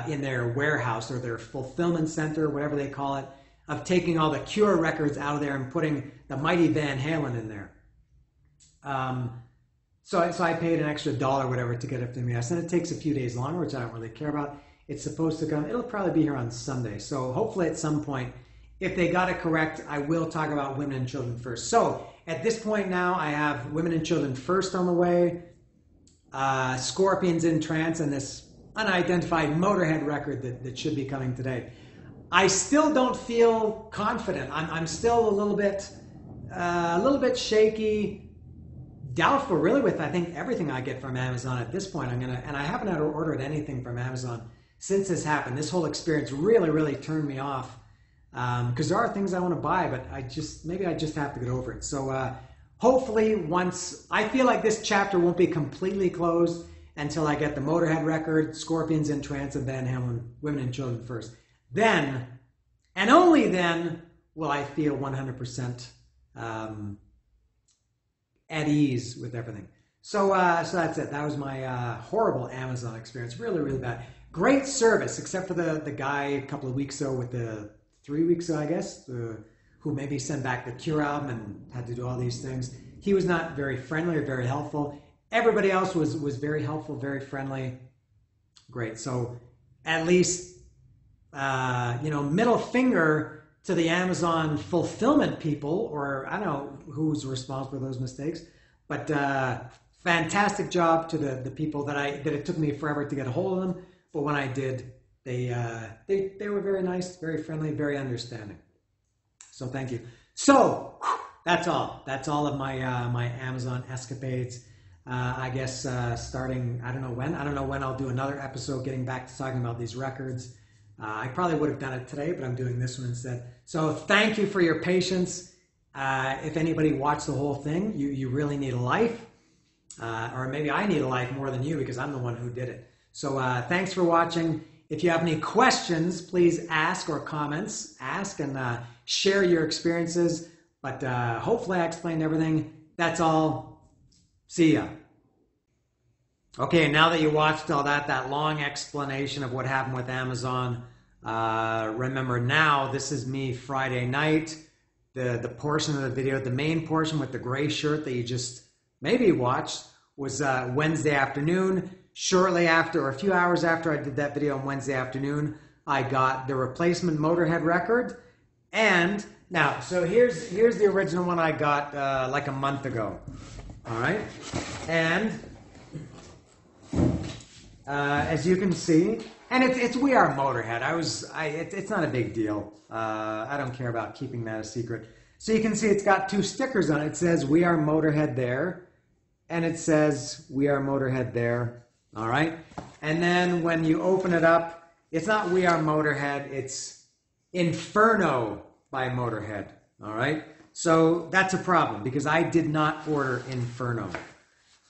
in their warehouse or their fulfillment center, whatever they call it, of taking all the Cure records out of there and putting the mighty Van Halen in there. So I paid an extra $1, whatever, to get it from the US, and it takes a few days longer, which I don't really care about. It's supposed to come. It'll probably be here on Sunday. So hopefully at some point, if they got it correct, I will talk about Women and Children First. So at this point now, I have Women and Children First on the way, Scorpions in Trance, and this unidentified Motorhead record that should be coming today. I still don't feel confident. I'm still a little bit shaky. Doubtful, really, with I think everything I get from Amazon at this point. And I haven't had ordered anything from Amazon since this happened. This whole experience really turned me off because there are things I want to buy, but maybe I just have to get over it. So hopefully, once I feel like this chapter won't be completely closed until I get the Motorhead record, Scorpions in Trance, and Van Halen, Women and Children First. Then, and only then, will I feel 100%. At ease with everything. So that's it. That was my horrible Amazon experience. Really bad. Great service, except for the guy a couple of weeks ago with the 3 weeks ago, I guess, who maybe sent back the Cure album and had to do all these things. He was not very friendly or very helpful. Everybody else was very helpful, very friendly. Great. So at least, middle finger to the Amazon fulfillment people, or I don't know who's responsible for those mistakes, but fantastic job to the people that it took me forever to get a hold of them, but when I did, they were very nice, very friendly, very understanding. So thank you. So that's all. That's all of my my Amazon escapades. I guess starting I don't know when I'll do another episode getting back to talking about these records. I probably would have done it today, but I'm doing this one instead. So thank you for your patience. If anybody watched the whole thing, you really need a life. Or maybe I need a life more than you because I'm the one who did it. So thanks for watching. If you have any questions, please ask, or comments. Ask and share your experiences. But hopefully I explained everything. That's all. See ya. Okay, now that you watched all that long explanation of what happened with Amazon, remember now, this is me Friday night. The portion of the video, the main portion with the gray shirt that you just maybe watched, was Wednesday afternoon. Shortly after, or a few hours after I did that video on Wednesday afternoon, I got the replacement Motorhead record. And now, so here's the original one I got like a month ago. All right, and as you can see, and it's We Are Motorhead. It's not a big deal. I don't care about keeping that a secret. So you can see it's got 2 stickers on it. It says We Are Motorhead there, and it says We Are Motorhead there. All right, and then when you open it up, it's not We Are Motorhead. It's Inferno by Motorhead. All right, so that's a problem because I did not order Inferno.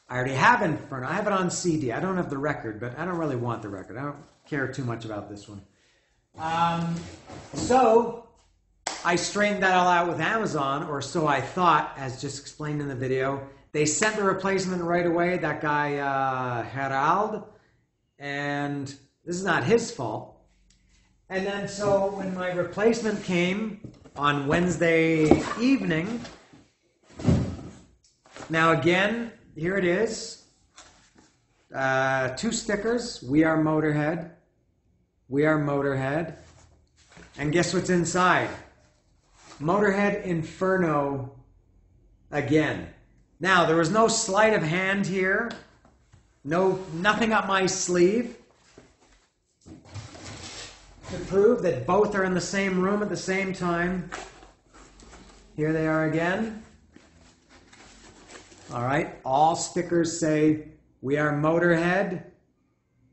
I already have Inferno. I have it on CD. I don't have the record, but I don't really want the record. I don't care too much about this one. So I straightened that all out with Amazon, or so I thought, as just explained in the video. They sent the replacement right away, that guy Herald, and this is not his fault. And then so when my replacement came on Wednesday evening, now again, here it is. 2 stickers. We Are Motorhead. We Are Motorhead. And guess what's inside? Motorhead Inferno again. Now, there was no sleight of hand here. Nothing up my sleeve to prove that both are in the same room at the same time. Here they are again. All right, all stickers say, We Are Motorhead.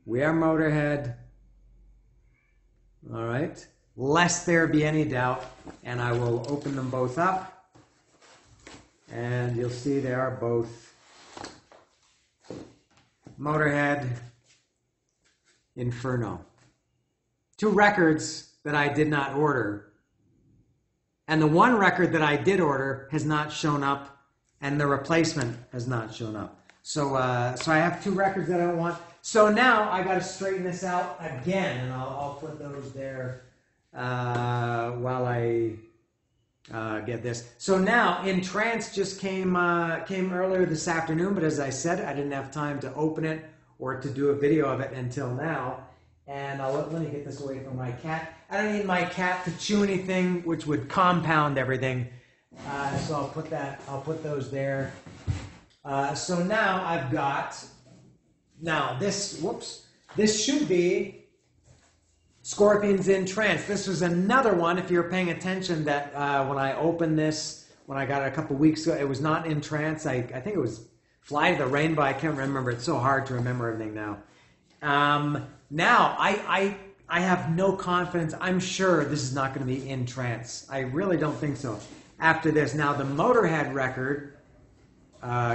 We Are Motorhead. All right, lest there be any doubt. And I will open them both up. And you'll see they are both Motorhead Inferno. Two records that I did not order. And the one record that I did order has not shown up, and the replacement has not shown up. So I have two records that I don't want. So now I got to straighten this out again, and I'll put those there while I get this. So now, In Trance just came earlier this afternoon, but as I said, I didn't have time to open it or to do a video of it until now. And let me get this away from my cat. I don't need my cat to chew anything, which would compound everything. So I'll put those there. So now I've got, this should be Scorpions in Trance. This was another one, if you're paying attention, that when I opened this, when I got it a couple weeks ago, it was not in Trance. I think it was Fly to the Rainbow. I can't remember. It's so hard to remember everything now. Now, I have no confidence. I'm sure this is not going to be in Trance. I really don't think so. After this, now the Motorhead record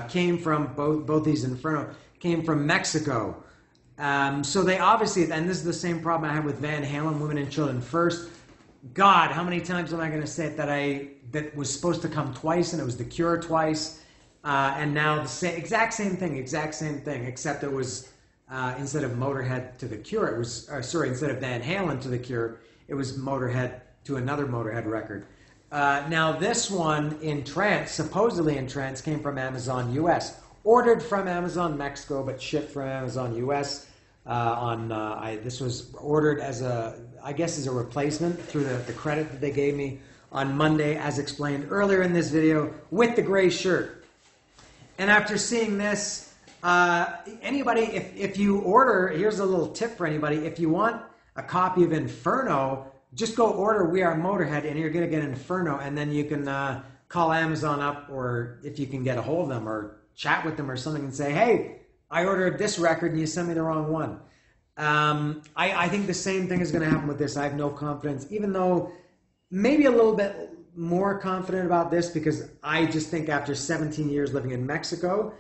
came from both these Inferno came from Mexico. So they obviously, and this is the same problem I had with Van Halen, Women and Children First. God, how many times am I going to say it that was supposed to come twice, and it was The Cure twice, and now the exact same thing, except it was. Instead of Motorhead to The Cure, it was, instead of Van Halen to The Cure, it was Motorhead to another Motorhead record. Now this one, In Trance, supposedly In Trance, came from Amazon US. Ordered from Amazon Mexico, but shipped from Amazon US. This was ordered as a replacement through the credit that they gave me on Monday, as explained earlier in this video, with the gray shirt. And after seeing this, anybody, if you order, here's a little tip for anybody. If you want a copy of Inferno, just go order We Are Motorhead, and you're going to get Inferno, and then you can call Amazon up, or if you can get a hold of them, or chat with them or something and say, hey, I ordered this record and you sent me the wrong one. I think the same thing is going to happen with this. I have no confidence, even though maybe a little bit more confident about this, because I just think after 17 years living in Mexico,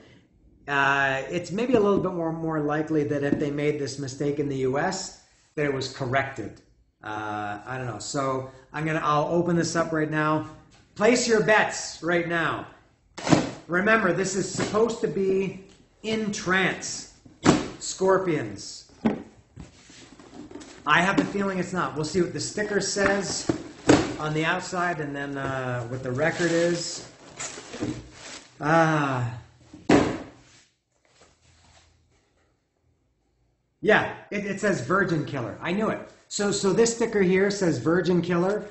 it's maybe a little bit more likely that if they made this mistake in the U.S., that it was corrected. I don't know. So I'll open this up right now. Place your bets right now. Remember, this is supposed to be In Trance. Scorpions. I have the feeling it's not. We'll see what the sticker says on the outside, and then what the record is. Yeah, it says Virgin Killer. I knew it. So this sticker here says Virgin Killer,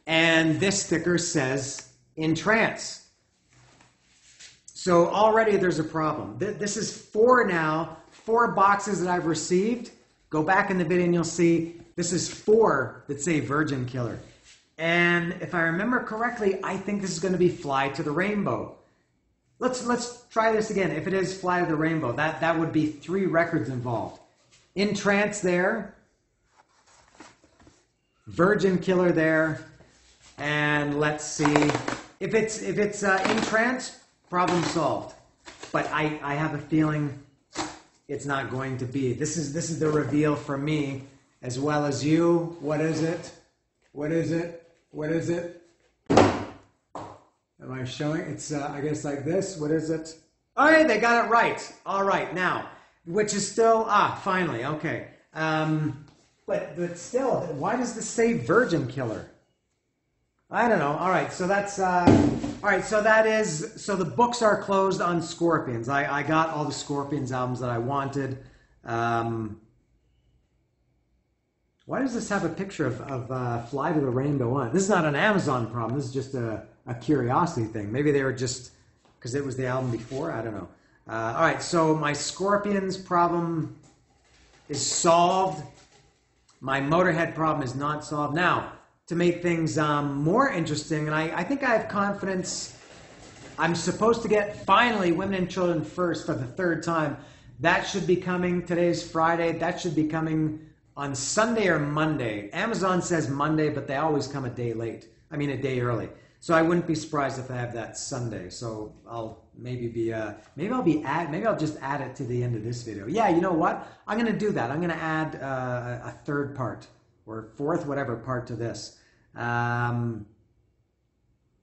and this sticker says In Trance. So already there's a problem. This is 4 boxes that I've received. Go back in the video and you'll see this is 4 that say Virgin Killer. And if I remember correctly, I think this is going to be Fly to the Rainbow. Let's try this again. If it is Fly to the Rainbow, that would be 3 records involved. In Trance there, Virgin Killer there, and let's see if it's In Trance, problem solved. But I have a feeling it's not going to be. This is the reveal for me as well as you. What is it? What is it? What is it? Am I showing? It's, I guess, like this. What is it? Oh, yeah, they got it right. All right, now, which is still, finally, okay. But still, why does this say Virgin Killer? I don't know. All right, so that's, all right, so so the books are closed on Scorpions. I got all the Scorpions albums that I wanted. Why does this have a picture of Fly to the Rainbow on it? This is not an Amazon problem. This is just a curiosity thing. Maybe they were just, because it was the album before. I don't know. All right, so my Scorpions problem is solved. My Motorhead problem is not solved. Now, to make things more interesting, and I think I have confidence, I'm supposed to get, finally, Women and Children First for the 3rd time. That should be coming. Today's Friday. That should be coming on Sunday or Monday. Amazon says Monday, but they always come a day late. I mean, a day early. So I wouldn't be surprised if I have that Sunday. So I'll maybe I'll just add it to the end of this video. Yeah, you know what? I'm going to do that. I'm going to add a third part or fourth, whatever part to this. All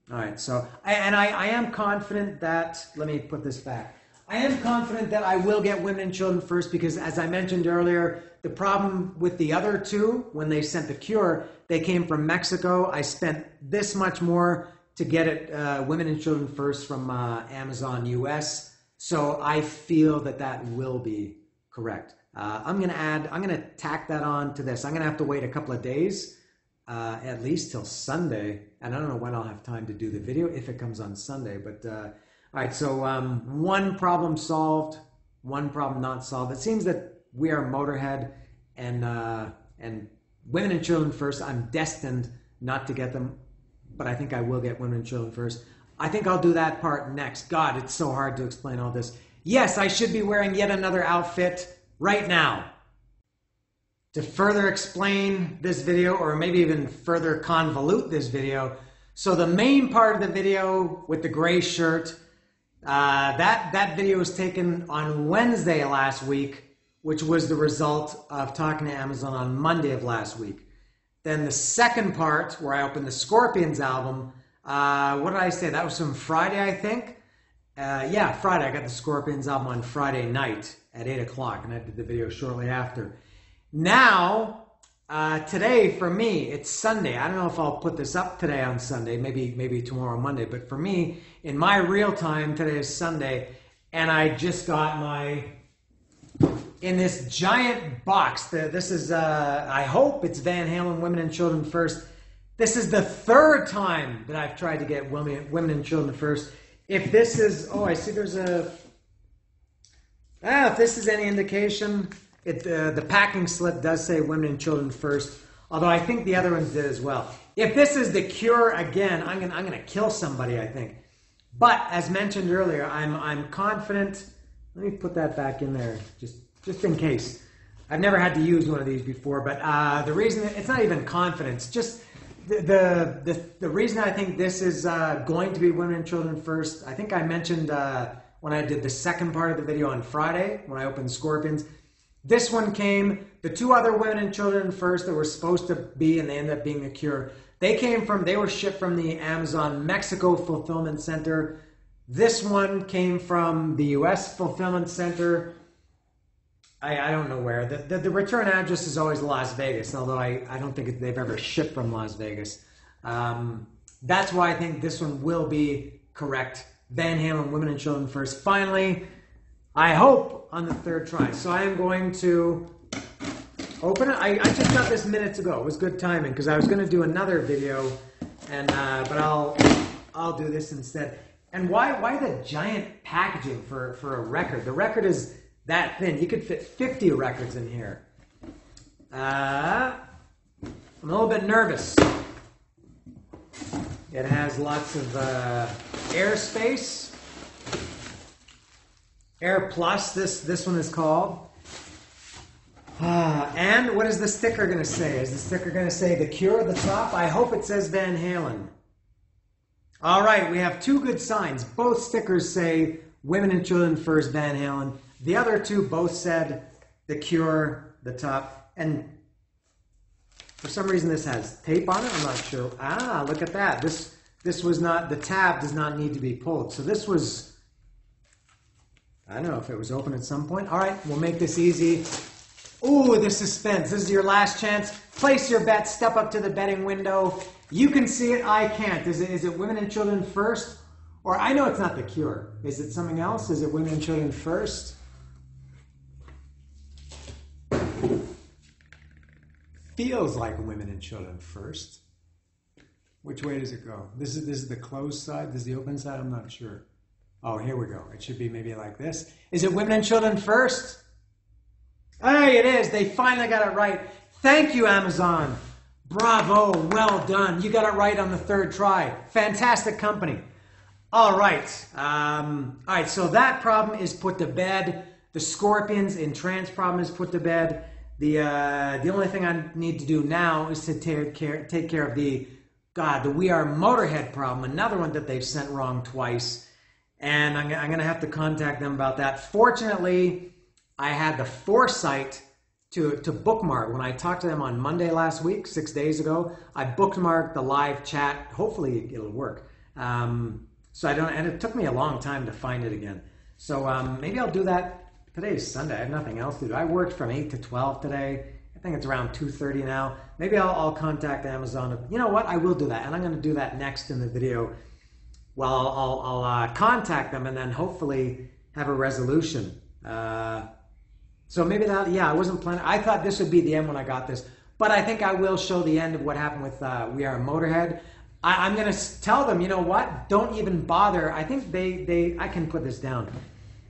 right. So I am confident that, let me put this back. I am confident that I will get women and children first because, as I mentioned earlier, the problem with the other two, when they sent the cure, they came from Mexico. I spent this much more to get it, women and children first from Amazon US. So I feel that that will be correct. I'm going to tack that on to this. I'm going to have to wait a couple of days, at least till Sunday. And I don't know when I'll have time to do the video if it comes on Sunday, but, all right, so one problem solved, one problem not solved. It seems that we are Motorhead and women and children first. I'm destined not to get them, but I think I will get women and children first. I think I'll do that part next. God, it's so hard to explain all this. Yes, I should be wearing yet another outfit right now. To further explain this video, or maybe even further convolute this video, so the main part of the video with the gray shirt, that video was taken on Wednesday of last week, which was the result of talking to Amazon on Monday of last week. Then the second part, where I opened the Scorpions album, what did I say? That was from Friday, I think. Yeah, Friday. I got the Scorpions album on Friday night at 8 o'clock, and I did the video shortly after. Now, today for me, it's Sunday. I don't know if I'll put this up today on Sunday, maybe tomorrow Monday, but for me, in my real time, today is Sunday, and I just got in this giant box, this is, I hope it's Van Halen Women and Children First. This is the third time that I've tried to get women and children first. If this is, oh, I see there's if this is any indication, the packing slip does say women and children first, although I think the other ones did as well. If this is the cure, again, I'm gonna kill somebody, I think. But as mentioned earlier, I'm confident. Let me put that back in there, just in case. I've never had to use one of these before, but the reason, it's not even confidence, just the reason I think this is going to be women and children first. I think I mentioned when I did the second part of the video on Friday, when I opened Scorpions. This one came, the two other women and children first that were supposed to be, and they ended up being the cure. They were shipped from the Amazon Mexico Fulfillment Center. This one came from the US Fulfillment Center. I don't know where. The return address is always Las Vegas, although I don't think they've ever shipped from Las Vegas. That's why I think this one will be correct. Van Halen, Women and Children First. Finally, I hope on the third try. So I am going to open it. I just got this minutes ago. It was good timing because I was going to do another video, and but I'll do this instead. And why the giant packaging for a record? The record is that thin. You could fit 50 records in here. I'm a little bit nervous. It has lots of airspace. Air Plus, this one is called. And what is the sticker going to say? Is the sticker going to say The Cure at the top? I hope it says Van Halen. All right, we have two good signs. Both stickers say Women and Children First, Van Halen. The other two both said The Cure, the top. And for some reason this has tape on it. I'm not sure. Ah, look at that. This was not, the tab does not need to be pulled. So this was, I don't know if it was open at some point. All right, we'll make this easy. Ooh, the suspense. This is your last chance. Place your bet. Step up to the betting window. You can see it. I can't. Is it Women and Children First? Or I know it's not The Cure. Is it something else? Is it Women and Children First? Feels like Women and Children First. Which way does it go? This is the closed side. This is the open side. I'm not sure. Oh, here we go. It should be maybe like this. Is it Women and Children First? Hey, it is. They finally got it right. Thank you, Amazon. Bravo. Well done. You got it right on the third try. Fantastic company. All right. So that problem is put to bed. The Scorpions in Trance problem is put to bed. The only thing I need to do now is to take care of the We Are Motorhead problem, another one that they've sent wrong twice. And I'm going to have to contact them about that. Fortunately, I had the foresight to bookmark. When I talked to them on Monday last week, 6 days ago, I bookmarked the live chat. Hopefully it'll work. So I don't, and it took me a long time to find it again. So maybe I'll do that. Today's Sunday. I have nothing else to do. I worked from 8 to 12 today. I think it's around 2:30 now. Maybe I'll contact Amazon. You know what? I will do that. And I'm going to do that next in the video. Well, I'll contact them and then hopefully have a resolution. So maybe that, yeah, I wasn't planning. I thought this would be the end when I got this. But I think I will show the end of what happened with We Are Motorhead. I'm going to tell them, you know what? Don't even bother. I think I can put this down.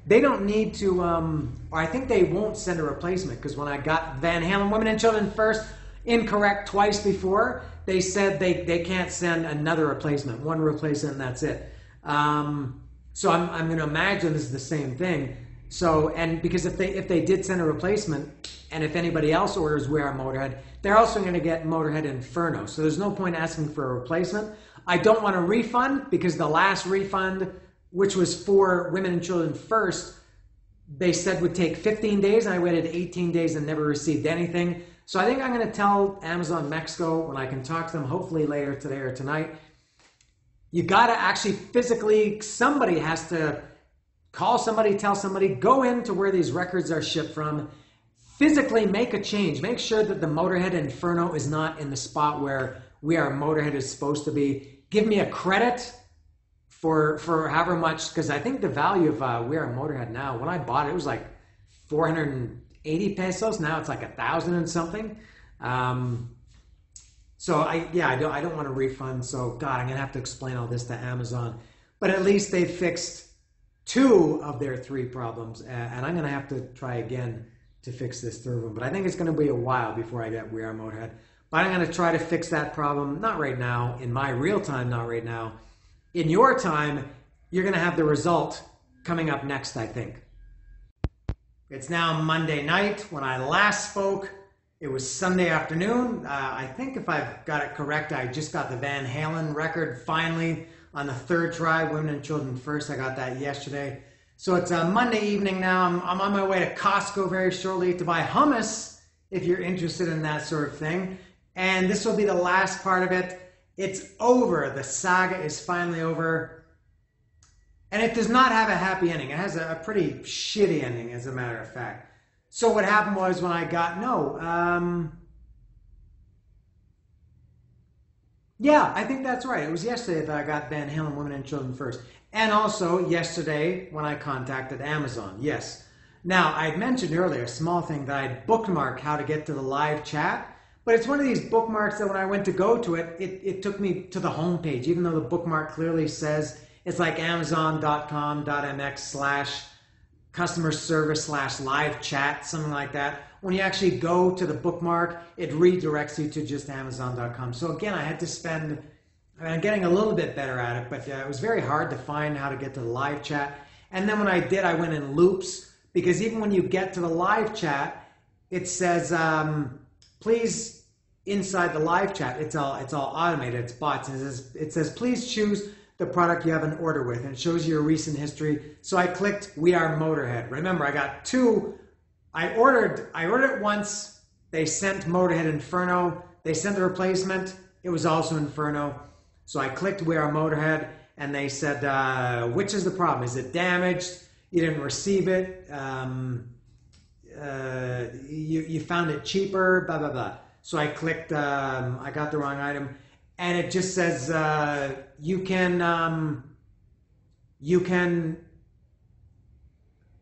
They don't need to, or I think they won't send a replacement, because when I got Van Halen, Women and Children First, incorrect twice before, they said they can't send another replacement, one replacement and that's it. So I'm going to imagine this is the same thing. So, and because if they did send a replacement, and if anybody else orders We Are Motorhead, they're also going to get Motorhead Inferno. So there's no point asking for a replacement. I don't want a refund, because the last refund, which was for Women and Children First, they said would take 15 days, and I waited 18 days and never received anything. So I think I'm going to tell Amazon Mexico when I can talk to them, hopefully later today or tonight. You got to actually physically, somebody has to call somebody, tell somebody, go into where these records are shipped from, physically make a change. Make sure that the Motorhead Inferno is not in the spot where We Are Motorhead is supposed to be. Give me a credit for however much, because I think the value of We Are Motorhead now, when I bought it, it was like 480 pesos. Now it's like 1,000 and something. So I don't want a refund. So God, I'm gonna have to explain all this to Amazon. But at least they fixed 2 of their 3 problems, and I'm gonna have to try again to fix this third one. But I think it's gonna be a while before I get We Are Motorhead. But I'm gonna try to fix that problem. Not right now, in my real time. Not right now. In your time, you're gonna have the result coming up next, I think. It's now Monday night. When I last spoke, it was Sunday afternoon. I think if I've got it correct, I just got the Van Halen record finally on the 3rd try, Women and Children First. I got that yesterday. So it's a Monday evening now. I'm on my way to Costco very shortly to buy hummus, if you're interested in that sort of thing. And this will be the last part of it. It's over. The saga is finally over. And it does not have a happy ending. It has a pretty shitty ending, as a matter of fact. So what happened was when I got, yeah, I think that's right. It was yesterday that I got Van Halen, Women and Children First. And also yesterday when I contacted Amazon. Yes. Now, I had mentioned earlier, a small thing, that I'd bookmarked how to get to the live chat. But it's one of these bookmarks that when I went to go to it, it took me to the home page, even though the bookmark clearly says it's like amazon.com.mx/customer service/live chat, something like that. When you actually go to the bookmark, it redirects you to just amazon.com. So again, I had to spend, I'm getting a little bit better at it, but it was very hard to find how to get to the live chat. And then when I did, I went in loops, because even when you get to the live chat, it says, please, inside the live chat, it's all automated, it's bots. And it says, please choose the product you have an order with, and it shows you your recent history. So I clicked We Are Motorhead. Remember, I got 2. I ordered it once. They sent Motorhead Inferno. They sent the replacement. It was also Inferno. So I clicked We Are Motorhead, and they said, which is the problem? Is it damaged? You didn't receive it? You found it cheaper? Blah, blah, blah. So I clicked, I got the wrong item. And it just says, you can,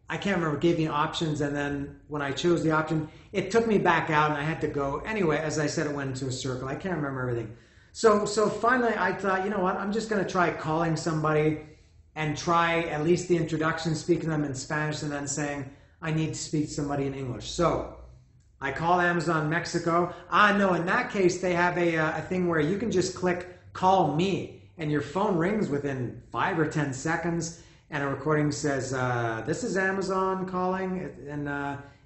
I can't remember, it gave me options, and then when I chose the option, it took me back out and I had to go. Anyway, as I said, it went into a circle. I can't remember everything. So finally I thought, you know what, I'm just going to try calling somebody and try at least the introduction, speaking to them in Spanish, and then saying, I need to speak to somebody in English. So I called Amazon Mexico. No, in that case, they have a thing where you can just click call me, and your phone rings within 5 or 10 seconds, and a recording says, this is Amazon calling, and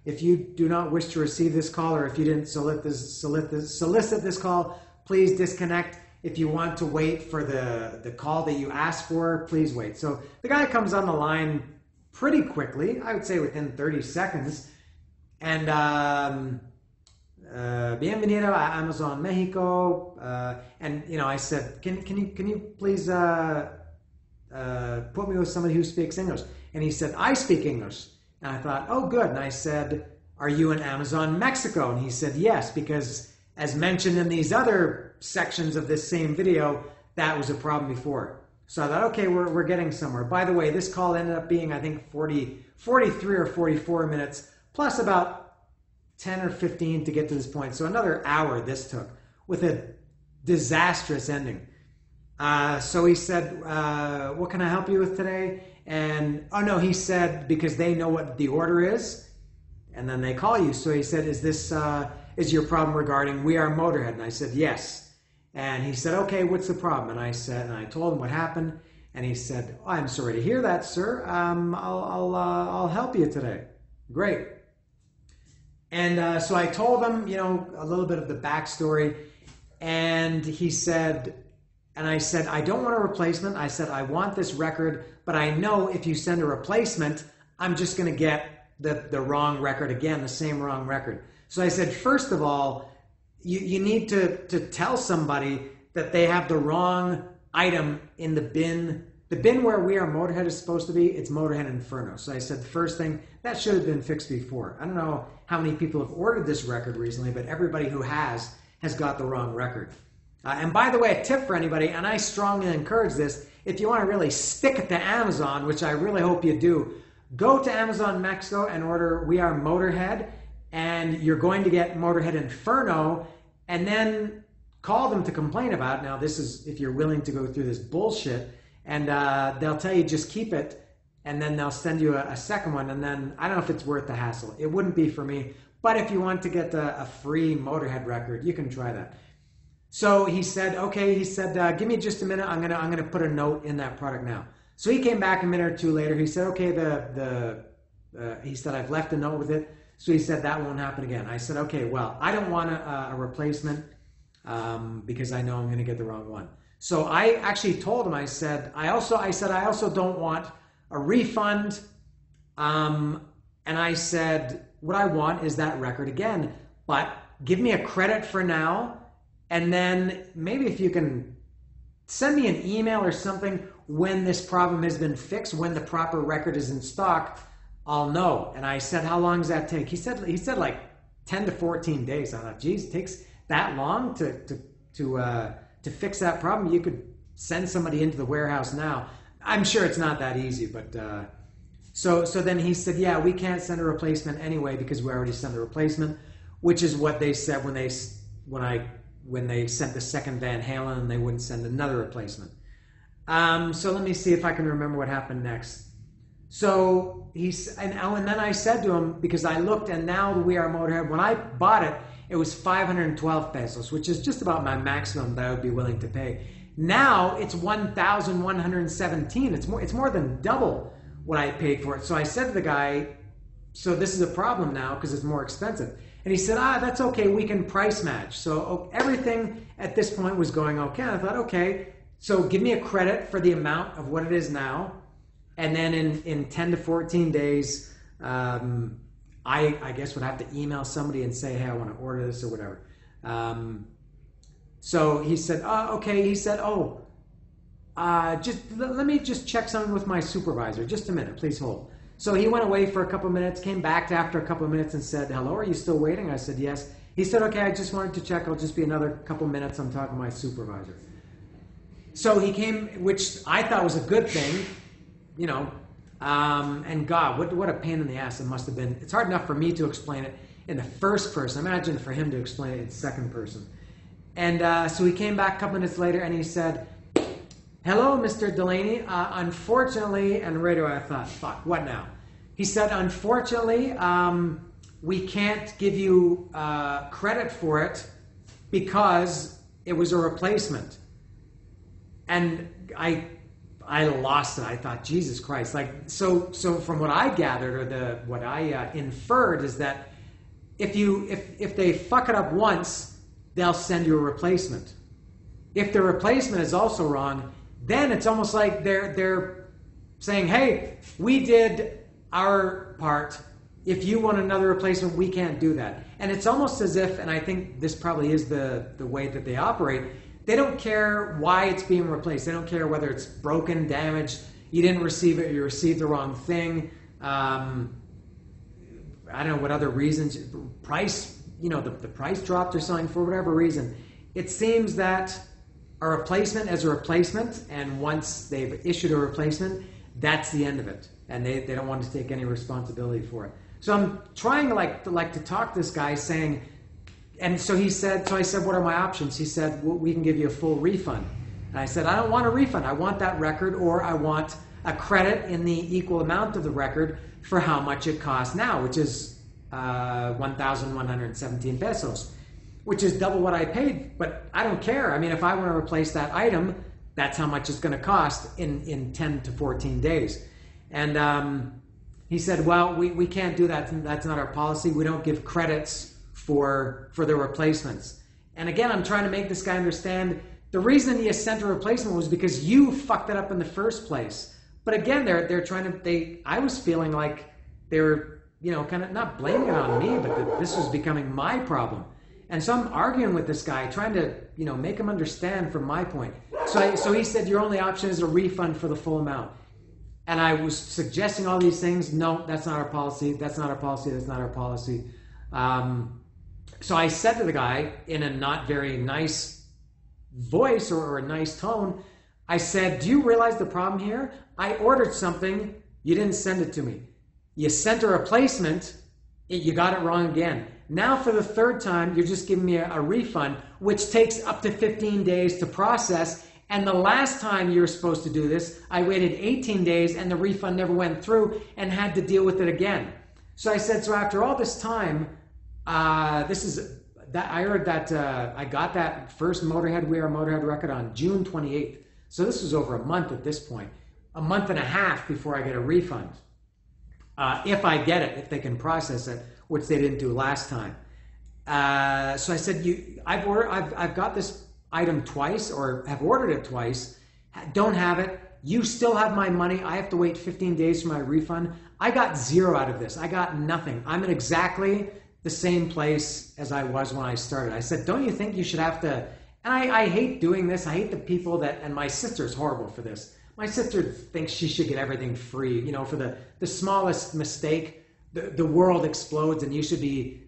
If you do not wish to receive this call, or if you didn't solicit this call, please disconnect. If you want to wait for the call that you asked for, please wait. So the guy comes on the line pretty quickly, I would say within 30 seconds. And bienvenido a Amazon Mexico. And I said, can you please put me with somebody who speaks English? And he said, I speak English. And I thought, oh, good. And I said, are you in Amazon Mexico? And he said, yes, because as mentioned in these other sections of this same video, that was a problem before. So I thought, okay, we're getting somewhere. By the way, this call ended up being, I think, 43 or 44 minutes, plus about 10 or 15 to get to this point. So another hour this took, with a disastrous ending. So he said, what can I help you with today? And, oh no, he said, because they know what the order is, and then they call you. So he said, is your problem regarding We Are Motorhead? And I said, yes. And he said, okay, what's the problem? And I told him what happened. And he said, oh, I'm sorry to hear that, sir. I'll help you today. Great. And so I told him, a little bit of the backstory. And he said, and I said, I don't want a replacement. I said, I want this record, but I know if you send a replacement, I'm just going to get the wrong record again, the same wrong record. So I said, first of all, you need to tell somebody that they have the wrong item in the bin. The bin where We Are Motorhead is supposed to be, it's Motorhead Inferno. So I said, the first thing, that should have been fixed before. I don't know how many people have ordered this record recently, but everybody who has got the wrong record. And by the way, a tip for anybody, and I strongly encourage this, if you want to really stick it to Amazon, which I really hope you do, go to Amazon Mexico and order We Are Motorhead, and you're going to get Motorhead Inferno, and then call them to complain about it. Now, this is if you're willing to go through this bullshit, and they'll tell you just keep it, and then they'll send you a second one, and then I don't know if it's worth the hassle. It wouldn't be for me, but if you want to get a free Motorhead record, you can try that. So he said, okay, he said, give me just a minute. I'm gonna put a note in that product now. So he came back a minute or two later. He said, okay, he said, I've left a note with it. So he said, that won't happen again. I said, okay, well, I don't want a replacement because I know I'm going to get the wrong one. So I actually told him, I said, I also don't want a refund. And I said, what I want is that record again, but give me a credit for now. And then maybe if you can send me an email or something when this problem has been fixed, when the proper record is in stock, I'll know. And I said, how long does that take? He said like 10 to 14 days. I thought, geez, it takes that long to fix that problem. You could send somebody into the warehouse now. I'm sure it's not that easy, but so then he said, yeah, we can't send a replacement anyway because we already sent a replacement, which is what they said when they sent the second Van Halen, and they wouldn't send another replacement. So let me see if I can remember what happened next. So and then I said to him, because I looked, and now the We Are Motorhead, when I bought it, it was 512 pesos, which is just about my maximum that I would be willing to pay. Now it's 1,117. It's more than double what I paid for it. So I said to the guy, so this is a problem now because it's more expensive. And he said, that's okay, we can price match. So everything at this point was going okay. And I thought, okay, so give me a credit for the amount of what it is now. And then in 10 to 14 days, I guess would have to email somebody and say, hey, I want to order this or whatever. So he said, okay. He said, let me just check something with my supervisor. Just a minute, please hold. So he went away for a couple of minutes, came back after a couple of minutes and said, hello, are you still waiting? I said, yes. He said, okay, I just wanted to check. I'll just be another couple of minutes. I'm talking to my supervisor. So he came, which I thought was a good thing, and God, what a pain in the ass it must have been. It's hard enough for me to explain it in the first person. Imagine for him to explain it in second person. And so he came back a couple minutes later and he said, hello, Mr. Delaney. Unfortunately, and right away I thought, fuck, what now? He said, unfortunately, we can't give you credit for it because it was a replacement. And I lost it. I thought, Jesus Christ. Like, so from what I gathered, or what I inferred, is that if they fuck it up once, they'll send you a replacement. If the replacement is also wrong, then it's almost like they're saying, hey, we did our part. If you want another replacement, we can't do that. And it's almost as if, and I think this probably is the way that they operate, they don't care why it's being replaced. They don't care whether it's broken, damaged, you didn't receive it, you received the wrong thing. I don't know what other reasons, price, the price dropped or something, for whatever reason. It seems that a replacement is a replacement, and once they've issued a replacement, that's the end of it. And they don't want to take any responsibility for it. So I'm trying to talk to this guy, saying, and so I said, what are my options? He said, well, we can give you a full refund. And I said, I don't want a refund. I want that record, or I want a credit in the equal amount of the record for how much it costs now, which is 1,117 pesos, which is double what I paid. But I don't care. I mean, if I want to replace that item, that's how much it's going to cost in 10 to 14 days. And he said, well, we can't do that. That's not our policy. We don't give credits for the replacements. And again, I'm trying to make this guy understand the reason he sent a replacement was because you fucked it up in the first place. But again, they're trying to, I was feeling like they were, kind of not blaming it on me, but that this was becoming my problem. And so I'm arguing with this guy, trying to, make him understand from my point. So he said, your only option is a refund for the full amount. And I was suggesting all these things. No, that's not our policy. That's not our policy. That's not our policy. So I said to the guy in a not very nice voice or a nice tone, I said, do you realize the problem here? I ordered something. You didn't send it to me. You sent a replacement. You got it wrong again. Now for the third time, you're just giving me a refund, which takes up to 15 days to process. And the last time you were supposed to do this, I waited 18 days and the refund never went through and had to deal with it again. So I said, so after all this time, I heard that I got that first Motorhead We Are Motorhead record on June 28th. So this was over a month at this point, a month and a half before I get a refund. If I get it, if they can process it, which they didn't do last time. So I said, I've got this item twice, or have ordered it twice, don't have it. You still have my money. I have to wait 15 days for my refund. I got zero out of this. I got nothing. I'm in exactly the same place as I was when I started. I said, don't you think you should have to, and I hate doing this. I hate the people that, and my sister's horrible for this. My sister thinks she should get everything free. For the smallest mistake, the world explodes and you should be,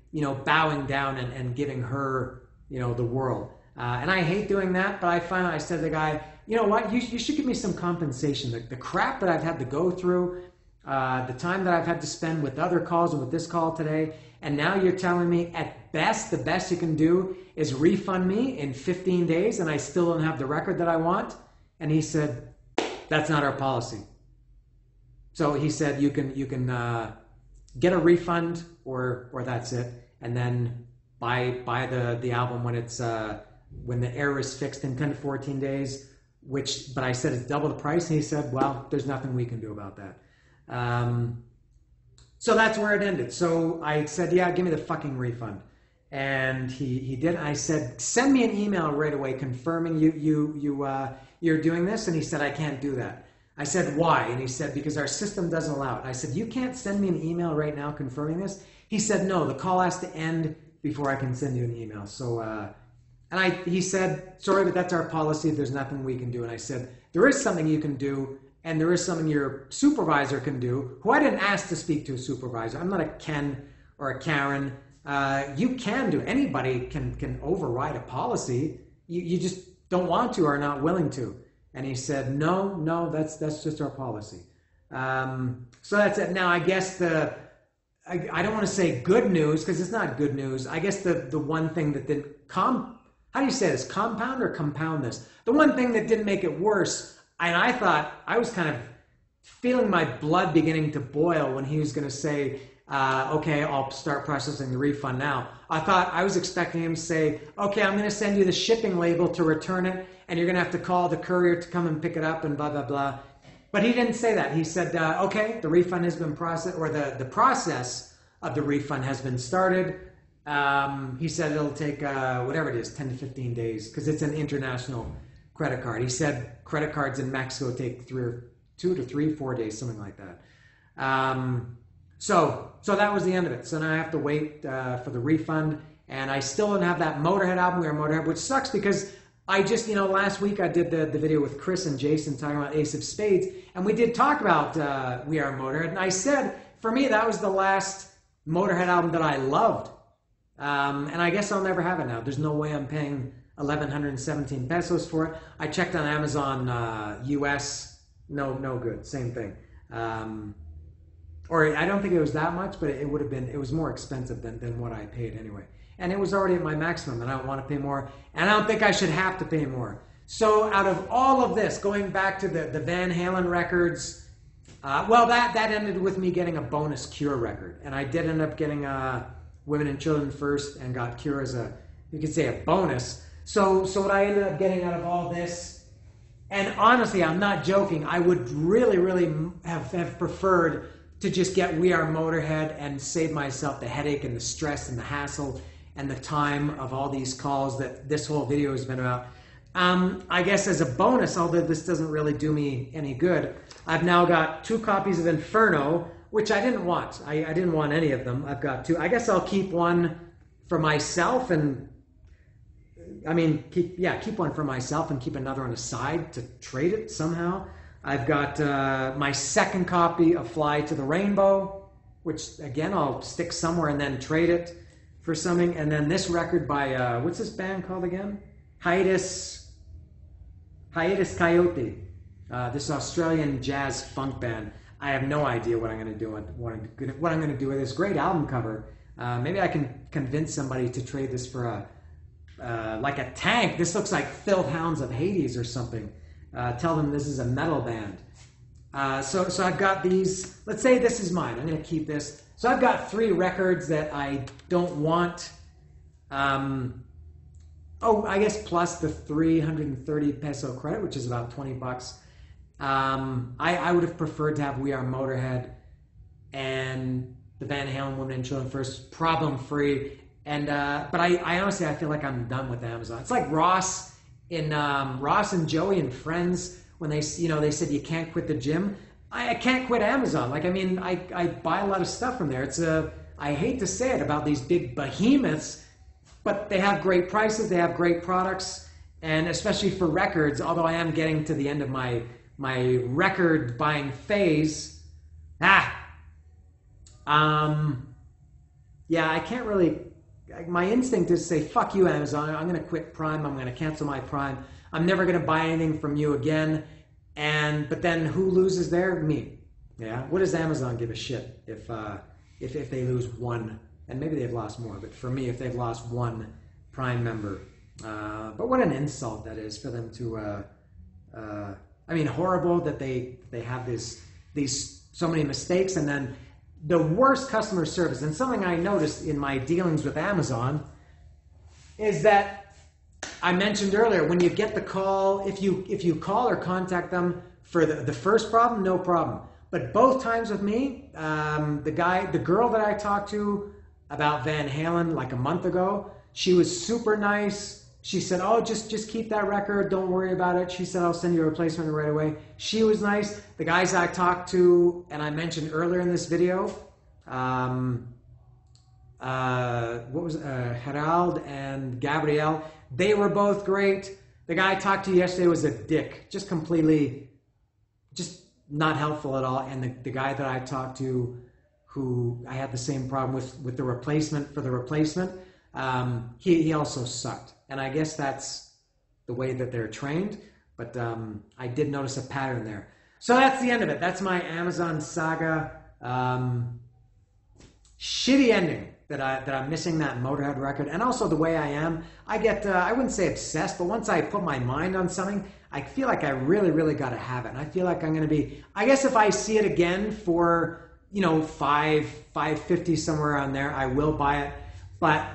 bowing down and giving her, the world. And I hate doing that, but I said to the guy, you know what, you should give me some compensation. The crap that I've had to go through, the time that I've had to spend with other calls and with this call today, and now you're telling me at best, the best you can do is refund me in 15 days and I still don't have the record that I want? And he said, that's not our policy. So he said, you can get a refund or that's it. And then buy the album when it's, when the error is fixed in 10 to 14 days, but I said it's double the price. And he said, well, there's nothing we can do about that. So that's where it ended. So I said, yeah, give me the fucking refund. And he did. I said, send me an email right away confirming you're doing this. And he said, I can't do that. I said, why? And he said, because our system doesn't allow it. I said, you can't send me an email right now confirming this? He said, no, the call has to end before I can send you an email. So, he said, sorry, but that's our policy. There's nothing we can do. And I said, there is something you can do, and there is something your supervisor can do, who I didn't ask to speak to a supervisor. I'm not a Ken or a Karen. You can do. Anybody can override a policy. You just don't want to or are not willing to. And he said, no, that's just our policy. So that's it. Now, I guess I don't want to say good news because it's not good news. I guess the one thing that didn't how do you say this? Compound or compound this? The one thing that didn't make it worse, and I thought I was kind of feeling my blood beginning to boil when he was going to say, okay, I'll start processing the refund now. I was expecting him to say, okay, I'm going to send you the shipping label to return it, and you're going to have to call the courier to come and pick it up and blah, blah, blah. But he didn't say that. He said, okay, the refund has been processed, or the process of the refund has been started. He said it'll take whatever it is, 10 to 15 days, because it's an international credit card. He said credit cards in Mexico take 2 to 3, 4 days, something like that. So that was the end of it. So now I have to wait for the refund, and I still don't have that Motorhead album, We Are Motorhead, which sucks because I just, last week I did the video with Chris and Jason talking about Ace of Spades, and we did talk about We Are Motorhead, and I said, for me, that was the last Motorhead album that I loved. And I guess I'll never have it now. There's no way I'm paying 1,117 pesos for it. I checked on Amazon US, no good, same thing. Or I don't think it was that much, but it was more expensive than what I paid anyway. And it was already at my maximum, and I don't want to pay more, and I don't think I should have to pay more. So out of all of this, going back to the Van Halen records, well, that ended with me getting a bonus Cure record, and I did end up getting Women and Children first, and got Cure as you could say, a bonus. So what I ended up getting out of all this, and honestly, I'm not joking, I would really have preferred to just get We Are Motorhead and save myself the headache and the stress and the hassle and the time of all these calls that this whole video has been about. I guess as a bonus, although this doesn't really do me any good, I've now got 2 copies of Inferno, which I didn't want. I didn't want any of them. I've got 2. I guess I'll keep one for myself, and keep one for myself and keep another on the side to trade it somehow. I've got my second copy of Fly to the Rainbow, which again I'll stick somewhere and then trade it for something. And then this record by what's this band called again? Hiatus Coyote. This Australian jazz funk band. I have no idea what I'm going to do. What I'm going to do with this great album cover. Maybe I can convince somebody to trade this for like a tank. This looks like Filth Hounds of Hades or something. Tell them this is a metal band. So I've got these. Let's say this is mine. I'm going to keep this. So I've got 3 records that I don't want. I guess plus the 330 peso credit, which is about 20 bucks. I would have preferred to have We Are Motorhead and the Van Halen Women and Children first, problem free. And but I honestly I feel like I'm done with Amazon. It's like Ross and Joey and Friends when they said you can't quit the gym. I can't quit Amazon. I buy a lot of stuff from there. I hate to say it about these big behemoths, but they have great prices, they have great products, and especially for records, although I am getting to the end of my record buying phase. I can't really, my instinct is to say, fuck you, Amazon. I'm going to quit Prime. I'm going to cancel my Prime. I'm never going to buy anything from you again. But then who loses there? Me. Yeah. What does Amazon give a shit if they lose one? And maybe they've lost more. But for me, if they've lost one Prime member, but what an insult that is for them to. Horrible that they have these so many mistakes, and then the worst customer service. And something I noticed in my dealings with Amazon is that I mentioned earlier, when you get the call, if you call or contact them for the first problem, no problem. But both times with me, the girl that I talked to about Van Halen like a month ago, she was super nice. She said, oh, just keep that record. Don't worry about it. She said, I'll send you a replacement right away. She was nice. The guys I talked to, and I mentioned earlier in this video, Gerald and Gabrielle, they were both great. The guy I talked to yesterday was a dick. Just not helpful at all. And the guy that I talked to, who I had the same problem with the replacement for the replacement, he also sucked. And I guess that's the way that they're trained, but I did notice a pattern there. So that's the end of it. That's my Amazon saga. Shitty ending that I'm missing that Motorhead record, and also the way I am. I get I wouldn't say obsessed, but once I put my mind on something, I feel like I really got to have it. And I feel like I'm going to be. I guess if I see it again for $550 somewhere around there, I will buy it. But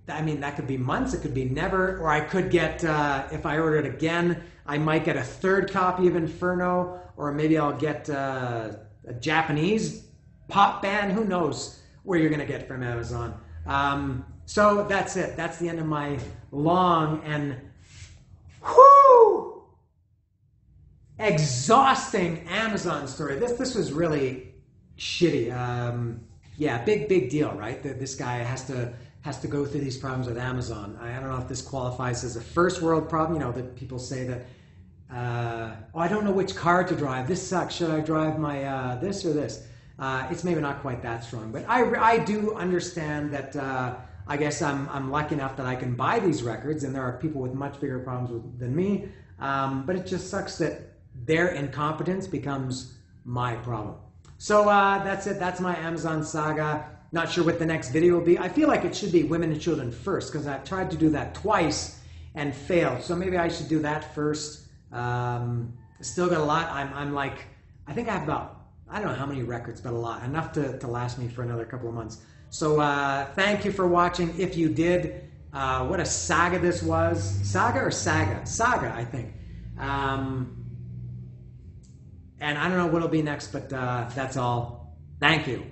I mean, that could be months, it could be never, or I could get, if I order it again, I might get a third copy of Inferno, or maybe I'll get a Japanese pop band. Who knows where you're going to get from Amazon. So that's it. That's the end of my long and exhausting Amazon story. This was really shitty. Yeah, big deal, right? This guy has to go through these problems with Amazon. I don't know if this qualifies as a first world problem. You know, that people say that, oh, I don't know which car to drive. This sucks. Should I drive my this or this? It's maybe not quite that strong, but I do understand that. I guess I'm lucky enough that I can buy these records, and there are people with much bigger problems than me. But it just sucks that their incompetence becomes my problem. So that's it. That's my Amazon saga. Not sure what the next video will be. I feel like it should be women and children first, because I've tried to do that twice and failed. So maybe I should do that first. Still got a lot. I'm like, I think I have about, I don't know how many records, but a lot. Enough to last me for another couple of months. So thank you for watching. If you did, what a saga this was. Saga or saga? Saga, I think. And I don't know what will be next, but that's all. Thank you.